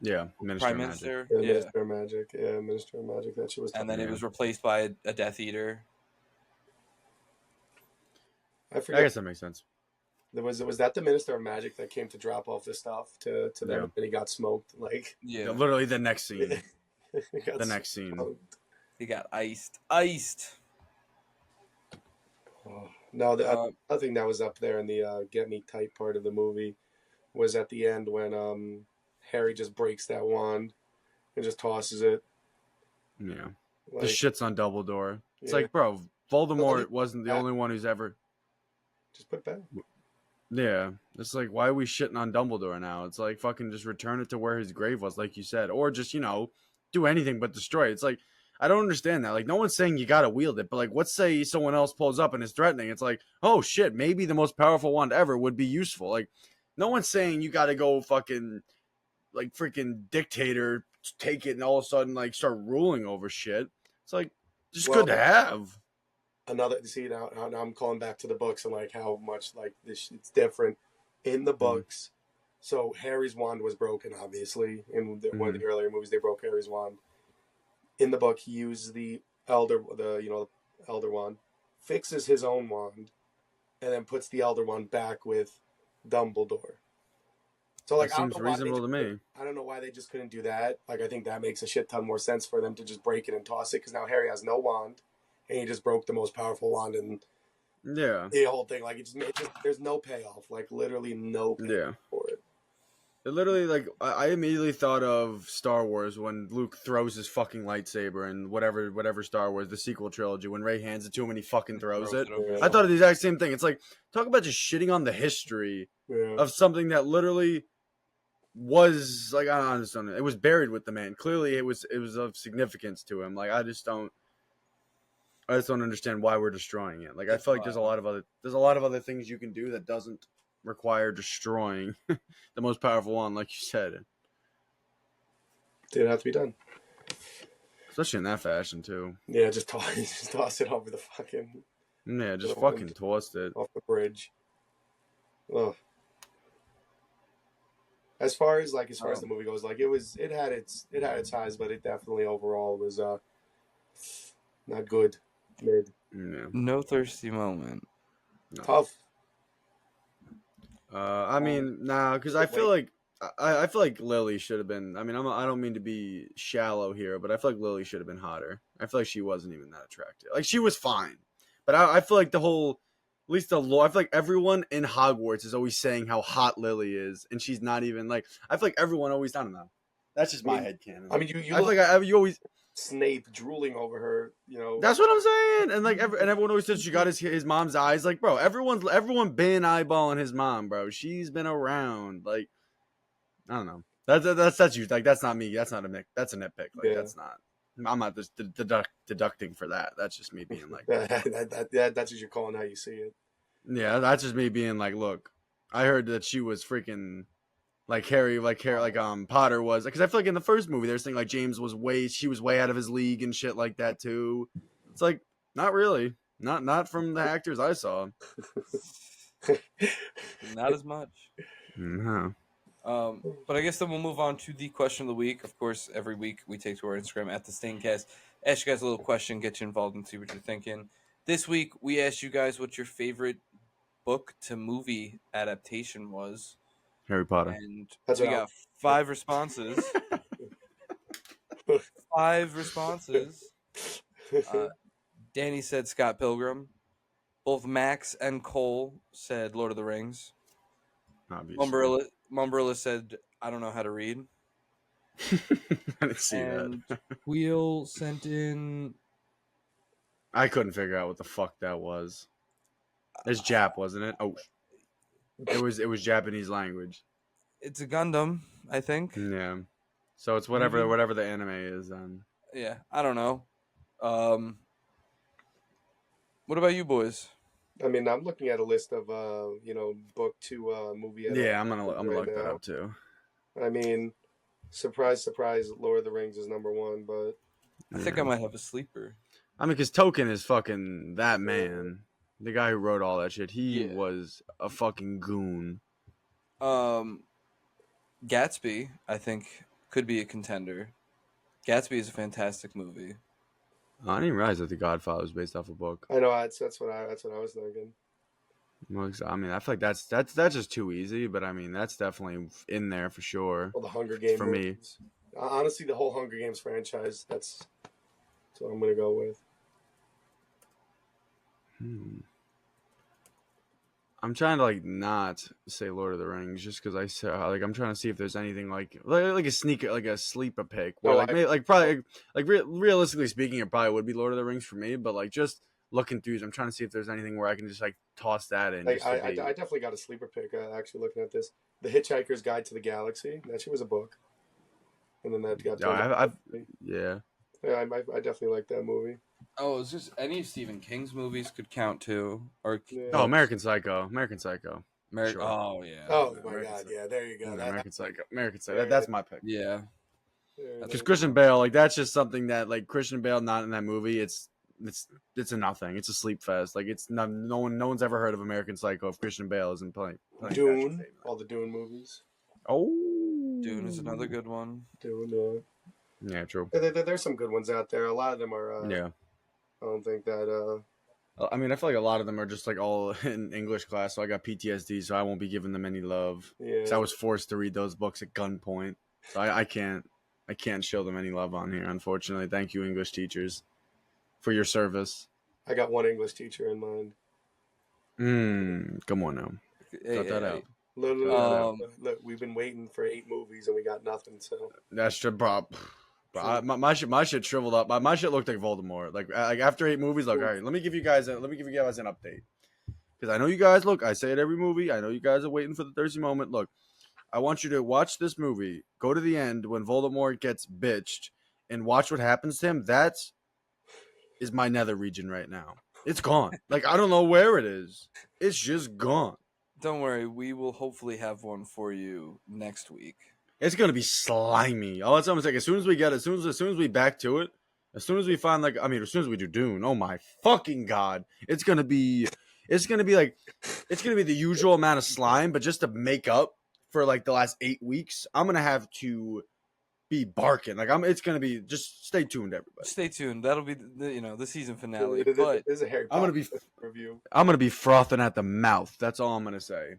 [SPEAKER 4] Prime Minister.
[SPEAKER 6] Minister of Magic. Yeah, Minister of Magic. That shit was.
[SPEAKER 4] And then it was replaced by a Death Eater.
[SPEAKER 6] I
[SPEAKER 5] I
[SPEAKER 6] forget.
[SPEAKER 5] guess that makes sense.
[SPEAKER 6] Was that the Minister of Magic that came to drop off the stuff to them,
[SPEAKER 5] Yeah.
[SPEAKER 6] and he got smoked. Like,
[SPEAKER 4] Yeah,
[SPEAKER 5] Literally the next scene.
[SPEAKER 6] he got
[SPEAKER 5] The next scene.
[SPEAKER 6] smoked.
[SPEAKER 4] he got iced.
[SPEAKER 6] Oh. No, the
[SPEAKER 4] Uh,
[SPEAKER 6] other thing that was up there in the get me tight part of the movie was at the end when Harry just breaks that wand and just tosses it.
[SPEAKER 5] Yeah.
[SPEAKER 6] Like,
[SPEAKER 5] Just shits on Dumbledore. It's
[SPEAKER 6] yeah,
[SPEAKER 5] like, bro,
[SPEAKER 6] No,
[SPEAKER 5] Voldemort wasn't the
[SPEAKER 6] that-
[SPEAKER 5] only one who's ever.
[SPEAKER 6] just put it back.
[SPEAKER 5] Yeah. It's like, why are we shitting on Dumbledore now? It's like, fucking just return it to where his grave was, like you said. Or just, do anything but destroy it. It's like, I don't understand that. Like, no one's saying you gotta wield it, but like, let's say someone else pulls up and is threatening. It's like, oh shit, maybe the most powerful wand ever would be useful. Like, no one's saying you gotta go fucking, like, freaking dictator, take it and all of a sudden, like, start ruling over shit. It's like, just good to have.
[SPEAKER 6] Now I'm calling back to the books and like how much like this it's different in the books. So Harry's wand was broken, obviously. In one of the earlier movies, they broke Harry's wand. In the book, he used the elder wand, fixes his own wand, and then puts the elder wand back with Dumbledore. So like,
[SPEAKER 5] That seems reasonable to me.
[SPEAKER 6] I don't know why they just couldn't do that. Like, I think that makes a shit ton more sense for them to just break it and toss it, because now Harry has no wand, and he just broke the most powerful wand in
[SPEAKER 5] Yeah.
[SPEAKER 6] the whole thing. Like, there's no payoff. Like, literally no payoff for it.
[SPEAKER 5] It literally, like, I immediately thought of Star Wars when Luke throws his fucking lightsaber and whatever Star Wars, the sequel trilogy, when Rey hands it to him and he fucking throws it. I thought of the exact same thing. It's like, talk about just shitting on the history of something that literally was, like, I don't understand. It was buried with the man. Clearly, it was of significance to him. Like, I just don't understand why we're destroying it. Like, I feel like there's a lot of other things you can do that doesn't require destroying the most powerful one, like you said.
[SPEAKER 6] Didn't have to be done.
[SPEAKER 5] Especially in that fashion too.
[SPEAKER 6] Yeah, just toss it over the fucking
[SPEAKER 5] Fucking tossed it.
[SPEAKER 6] off the bridge. Ugh. As far as the movie goes, like it had its highs, but it definitely overall was not good. Mid.
[SPEAKER 5] Yeah.
[SPEAKER 4] No thirsty moment.
[SPEAKER 5] No.
[SPEAKER 6] Tough.
[SPEAKER 5] I mean, nah, because I feel like I feel like Lily should have been. I mean, I don't mean to be shallow here, but I feel like Lily should have been hotter. I feel like she wasn't even that attractive. Like, she was fine, but I feel like at least the lore. I feel like everyone in Hogwarts is always saying how hot Lily is, and she's not even like. I feel like everyone always. I don't know. That's just my headcanon.
[SPEAKER 6] I mean, you
[SPEAKER 5] I feel like you always.
[SPEAKER 6] Snape drooling over her,
[SPEAKER 5] That's what I'm saying, and like everyone always says she got his mom's eyes. Like, bro, everyone been eyeballing his mom, bro. She's been around. Like, I don't know. That's you. Like, that's not me. That's not a nitpick. That's a nitpick. Like, that's not. I'm not just deducting for that. That's just me being like.
[SPEAKER 6] That's what you're calling how you see it.
[SPEAKER 5] Yeah, that's just me being like, look, I heard that she was freaking. Like Harry, Potter was, because I feel like in the first movie they were saying like James was she was way out of his league and shit like that too. It's like, not really, not from the actors I saw.
[SPEAKER 4] Not as much.
[SPEAKER 5] No.
[SPEAKER 4] But I guess then we'll move on to the question of the week. Of course, every week we take to our Instagram at the Staincast, ask you guys a little question, get you involved and see what you're thinking. This week we asked you guys what your favorite book to movie adaptation was.
[SPEAKER 5] Harry Potter.
[SPEAKER 4] And we got 5 responses. 5 responses. Danny said Scott Pilgrim. Both Max and Cole said Lord of the Rings.
[SPEAKER 5] Obviously.
[SPEAKER 4] Mumbrilla said, I don't know how to read.
[SPEAKER 5] I didn't see
[SPEAKER 4] and
[SPEAKER 5] that.
[SPEAKER 4] Wheel sent in...
[SPEAKER 5] I couldn't figure out what the fuck that was. It's Jap, wasn't it? Oh, it was Japanese language.
[SPEAKER 4] It's a Gundam, I think.
[SPEAKER 5] Yeah. So it's whatever the anime is then.
[SPEAKER 4] Yeah, I don't know. What about you boys?
[SPEAKER 6] I mean, I'm looking at a list of book to movie.
[SPEAKER 5] Yeah, I'm gonna look that up too.
[SPEAKER 6] I mean, surprise, surprise, Lord of the Rings is number 1, but
[SPEAKER 4] I think I might have a sleeper.
[SPEAKER 5] I mean, because Tolkien is fucking that man. The guy who wrote all that shit. He was a fucking goon.
[SPEAKER 4] Gatsby, I think, could be a contender. Gatsby is a fantastic movie.
[SPEAKER 5] I didn't even realize that The Godfather was based off a book.
[SPEAKER 6] I know that's what I was thinking.
[SPEAKER 5] Well, I mean, I feel like that's just too easy, but I mean, that's definitely in there for sure.
[SPEAKER 6] Well, the Hunger Game
[SPEAKER 5] For me.
[SPEAKER 6] movies. Honestly, the whole Hunger Games franchise. That's what I'm gonna go with.
[SPEAKER 5] I'm trying to like not say Lord of the Rings just because I said like I'm trying to see if there's anything like a sneaker like a sleeper pick where
[SPEAKER 6] No,
[SPEAKER 5] like maybe like probably like realistically speaking it probably would be Lord of the Rings for me, but like just looking through I'm trying to see if there's anything where I can just like toss that in. Just to
[SPEAKER 6] I
[SPEAKER 5] be...
[SPEAKER 6] definitely got a sleeper pick. Actually, looking at this, The Hitchhiker's Guide to the Galaxy. That shit was a book, and then that got
[SPEAKER 5] Yeah,
[SPEAKER 6] turned into a movie.
[SPEAKER 5] yeah.
[SPEAKER 6] Yeah, I definitely like that movie.
[SPEAKER 4] Oh, it's just any of Stephen King's movies could count too, or
[SPEAKER 6] Yeah.
[SPEAKER 5] Oh, American Psycho. Sure.
[SPEAKER 4] Oh yeah.
[SPEAKER 6] Oh my
[SPEAKER 5] American
[SPEAKER 6] god,
[SPEAKER 5] Psycho.
[SPEAKER 6] yeah, there you go.
[SPEAKER 5] Yeah, American Psycho. American Psycho.
[SPEAKER 6] Yeah,
[SPEAKER 5] That's my pick.
[SPEAKER 4] Yeah.
[SPEAKER 5] Because Christian Bale, like that's just something that like Christian Bale not in that movie, it's a nothing. It's a sleep fest. Like it's not no one's ever heard of American Psycho if Christian Bale isn't playing
[SPEAKER 6] Dune, all the Dune movies.
[SPEAKER 5] Oh,
[SPEAKER 4] Dune is another good one.
[SPEAKER 6] Dune,
[SPEAKER 5] yeah, true.
[SPEAKER 6] there's some good ones out there. A lot of them are.
[SPEAKER 5] Yeah.
[SPEAKER 6] I don't think that.
[SPEAKER 5] I mean, I feel like a lot of them are just like all in English class, so I got PTSD, so I won't be giving them any love.
[SPEAKER 6] Yeah.
[SPEAKER 5] Because I was forced to read those books at gunpoint, so I can't show them any love on here, unfortunately. Thank you, English teachers, for your service.
[SPEAKER 6] I got one English teacher in mind.
[SPEAKER 5] Come on now. Cut that out.
[SPEAKER 6] Look, we've been waiting for 8 movies and we got nothing. So
[SPEAKER 5] That's true, bro. My shit shriveled up. My shit looked like Voldemort. Like after 8 movies, like all right, let me give you guys an update. Because I know you guys look. I say it every movie. I know you guys are waiting for the thirsty moment. Look, I want you to watch this movie. Go to the end when Voldemort gets bitched, and watch what happens to him. That is my nether region right now. It's gone. Like I don't know where it is. It's just gone.
[SPEAKER 4] Don't worry, we will hopefully have one for you next week.
[SPEAKER 5] It's gonna be slimy. All that's what I'm saying. As soon as we we back to it, as soon as we find as soon as we do Dune, oh my fucking god, it's gonna be the usual amount of slime, but just to make up for like the last 8 weeks, I'm gonna have to be barking. It's gonna be just stay tuned, everybody.
[SPEAKER 4] Stay tuned. That'll be the season finale.
[SPEAKER 6] This
[SPEAKER 4] But
[SPEAKER 6] is a Harry Potter review.
[SPEAKER 5] I'm gonna be frothing at the mouth. That's all I'm gonna say.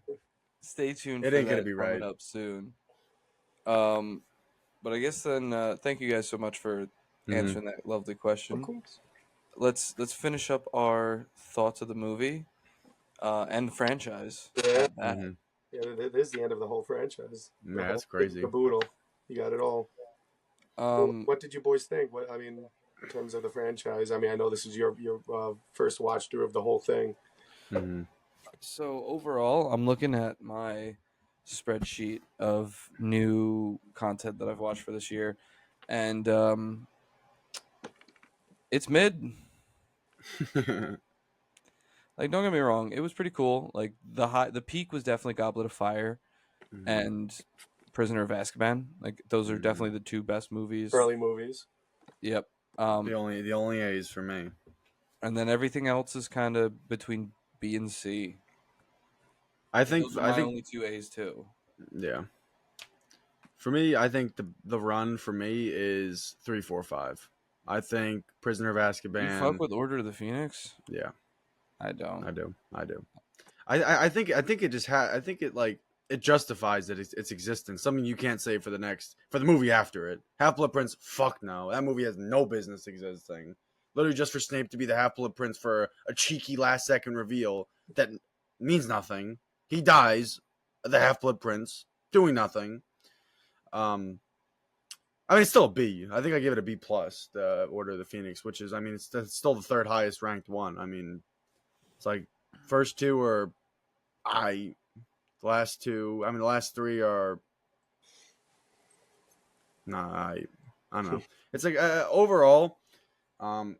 [SPEAKER 4] stay tuned.
[SPEAKER 5] It
[SPEAKER 4] for
[SPEAKER 5] ain't gonna
[SPEAKER 4] that
[SPEAKER 5] be right.
[SPEAKER 4] coming up soon. But I guess then thank you guys so much for answering that lovely question.
[SPEAKER 6] Of course.
[SPEAKER 4] Let's finish up our thoughts of the movie and the franchise.
[SPEAKER 6] Yeah.
[SPEAKER 5] Mm-hmm.
[SPEAKER 6] Yeah, this is the end of the whole franchise.
[SPEAKER 5] Yeah, that's crazy.
[SPEAKER 6] Caboodle. You got it all.
[SPEAKER 4] Um,
[SPEAKER 6] What did you boys think? In terms of the franchise. I know this is your first watch through of the whole thing.
[SPEAKER 5] Mm-hmm.
[SPEAKER 4] So overall, I'm looking at my spreadsheet of new content that I've watched for this year, and it's mid. Like, don't get me wrong, it was pretty cool. Like the peak was definitely Goblet of Fire and Prisoner of Azkaban. Like those are definitely the 2 best movies.
[SPEAKER 6] Early movies.
[SPEAKER 4] Yep.
[SPEAKER 5] the only A's for me.
[SPEAKER 4] And then everything else is kind of between B and C.
[SPEAKER 5] I think
[SPEAKER 4] Those are my only 2 A's too.
[SPEAKER 5] Yeah. For me, I think the run for me is 3, 4, 5. I think Prisoner of Azkaban.
[SPEAKER 4] You fuck with Order of the Phoenix?
[SPEAKER 5] Yeah,
[SPEAKER 4] I don't.
[SPEAKER 5] I do. I think it just I think it like it justifies its existence. Something you can't say for the movie after it. Half-Blood Prince, fuck no. That movie has no business existing. Literally just for Snape to be the Half-Blood Prince for a cheeky last-second reveal that means nothing. He dies, the Half-Blood Prince, doing nothing. It's still a B. I think I give it a B+, the Order of the Phoenix, which is, it's still the 3rd highest ranked one. It's like first 2 are the last 2, the last 3 are I don't know. It's like overall, I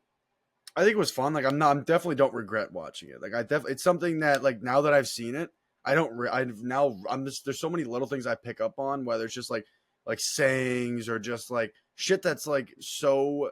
[SPEAKER 5] think it was fun. Like I'm definitely don't regret watching it. Like it's something that like now that I've seen it, there's so many little things I pick up on, whether it's just like sayings or just like shit that's like so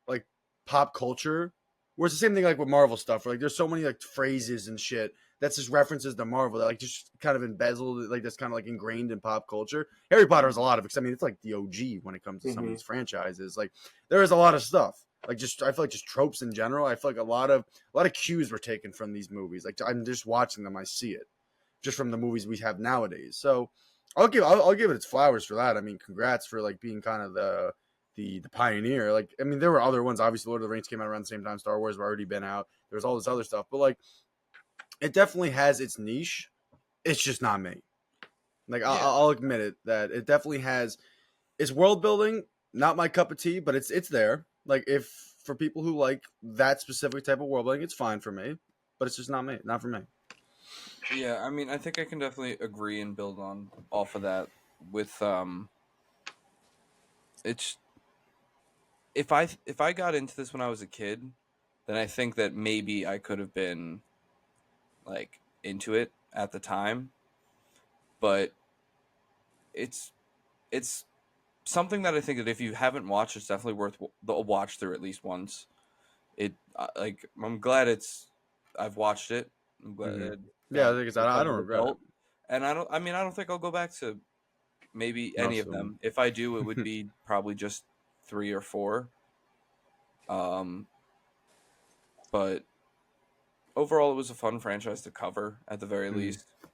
[SPEAKER 5] like pop culture. Where it's the same thing like with Marvel stuff. Where, like there's so many like phrases and shit that's just references to Marvel that like just kind of embezzled, like that's kind of like ingrained in pop culture. Harry Potter has a lot of it. It's like the OG when it comes to some of these franchises. Like there is a lot of stuff. Like I feel like just tropes in general. I feel like a lot of cues were taken from these movies. Like I'm just watching them, I see it just from the movies we have nowadays. So I'll give it its flowers for that. I mean, congrats for like being kind of the pioneer. Like, I mean, there were other ones. Obviously, Lord of the Rings came out around the same time. Star Wars had already been out. There was all this other stuff, but like, it definitely has its niche. It's just not me. Like,
[SPEAKER 4] Yeah.
[SPEAKER 5] I'll admit it that it definitely has. It's world building, not my cup of tea, but it's there. Like, if for people who like that specific type of world building, it's fine for me. But it's just not me. Not for me.
[SPEAKER 4] Yeah, I mean, I think I can definitely agree and build on off of that with it's if I got into this when I was a kid, then I think that maybe I could have been like into it at the time, but it's something that I think that if you haven't watched, it's definitely worth the watch through at least once. It like I'm glad I've watched it. I'm glad.
[SPEAKER 5] Mhm. Yeah, I think I don't regret it.
[SPEAKER 4] And I don't think I'll go back to maybe any
[SPEAKER 5] Most
[SPEAKER 4] of
[SPEAKER 5] of them.
[SPEAKER 4] them. If I do, it would be probably just 3 or 4. But overall, it was a fun franchise to cover at the very least.
[SPEAKER 6] It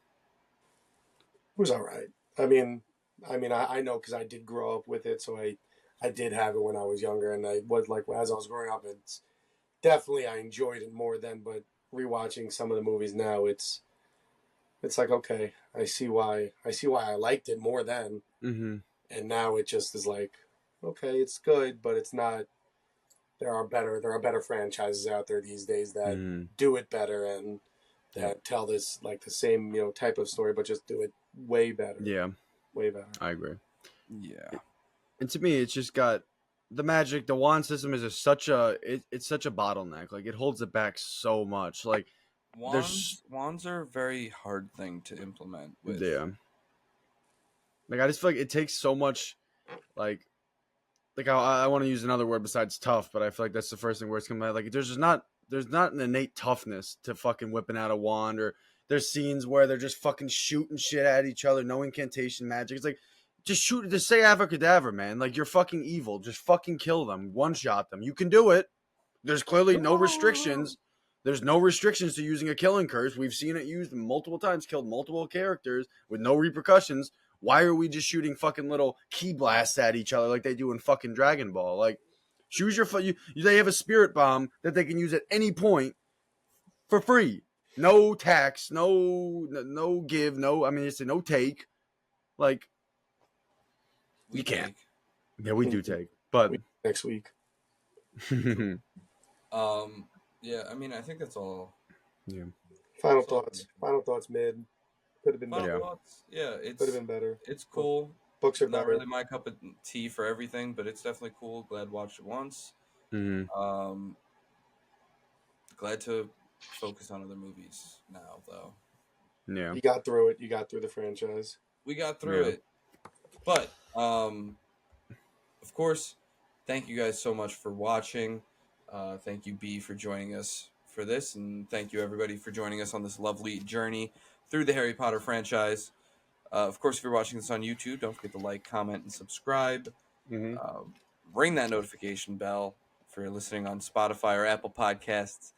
[SPEAKER 6] was all right. I mean, I know because I did grow up with it, so I did have it when I was younger, and I was like as I was growing up, it's definitely I enjoyed it more then. But rewatching some of the movies now, it's like okay, I see why I liked it more then,
[SPEAKER 5] Mm-hmm.
[SPEAKER 6] and now it just is like okay, it's good, but it's not. There are better franchises out there these days that do it better and that tell this like the same type of story, but just do it way better.
[SPEAKER 5] Yeah,
[SPEAKER 6] Way better.
[SPEAKER 5] I agree.
[SPEAKER 4] Yeah.
[SPEAKER 5] And to me, it's just got the magic. The wand system is just such a it's such a bottleneck. Like it holds it back so much. Like
[SPEAKER 4] Wands are a very hard thing to implement with.
[SPEAKER 5] yeah. Like I just feel like it takes so much. Like I want to use another word besides tough, but I feel like that's the first thing where it's coming out. Like there's not an innate toughness to fucking whipping out a wand, or there's scenes where they're just fucking shooting shit at each other, no incantation magic. It's like just shoot, just say abracadabra, man. Like you're fucking evil. Just fucking kill them, one shot them. You can do it. There's clearly no restrictions. There's no restrictions to using a killing curse. We've seen it used multiple times, killed multiple characters with no repercussions. Why are we just shooting fucking little key blasts at each other like they do in fucking Dragon Ball? Like, choose your they have a spirit bomb that they can use at any point for free. No tax, no give, no. I mean, it's a no take. Like, you can't. Yeah, we do take, but
[SPEAKER 6] Next week.
[SPEAKER 4] Yeah, I mean, I think that's all.
[SPEAKER 5] Yeah.
[SPEAKER 6] Final thoughts. Mid. Could have been
[SPEAKER 4] Final
[SPEAKER 6] better.
[SPEAKER 4] thoughts. Yeah,
[SPEAKER 6] Could have been better.
[SPEAKER 4] It's cool.
[SPEAKER 6] Books are
[SPEAKER 4] Not
[SPEAKER 6] better.
[SPEAKER 4] really my cup of tea for everything, but it's definitely cool. Glad watched it once.
[SPEAKER 5] Mm-hmm.
[SPEAKER 4] Glad to focus on other movies now, though.
[SPEAKER 5] Yeah.
[SPEAKER 6] You got through it. You got through the franchise.
[SPEAKER 4] We got through it. But, of course, thank you guys so much for watching. Thank you, B, for joining us for this. And thank you, everybody, for joining us on this lovely journey through the Harry Potter franchise. Of course, if you're watching this on YouTube, don't forget to like, comment, and subscribe.
[SPEAKER 5] Mm-hmm.
[SPEAKER 4] Ring that notification bell if you're listening on Spotify or Apple Podcasts.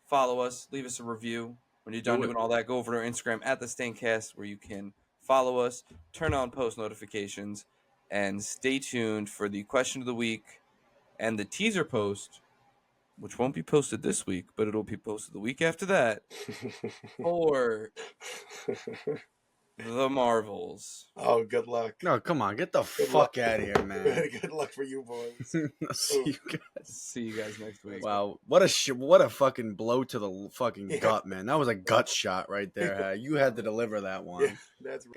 [SPEAKER 4] Follow us. Leave us a review. When you're done doing all that, go over to our Instagram at the Staincast, where you can follow us, turn on post notifications, and stay tuned for the question of the week and the teaser post, which won't be posted this week, but it'll be posted the week after that, for the Marvels.
[SPEAKER 6] Oh, good luck.
[SPEAKER 5] No, come on, get the fuck out of here, man.
[SPEAKER 6] Good luck for you boys.
[SPEAKER 4] See you guys next week.
[SPEAKER 5] Wow, what a fucking blow to the fucking gut, man. That was a gut shot right there. You had to deliver that one.
[SPEAKER 6] Yeah, that's right.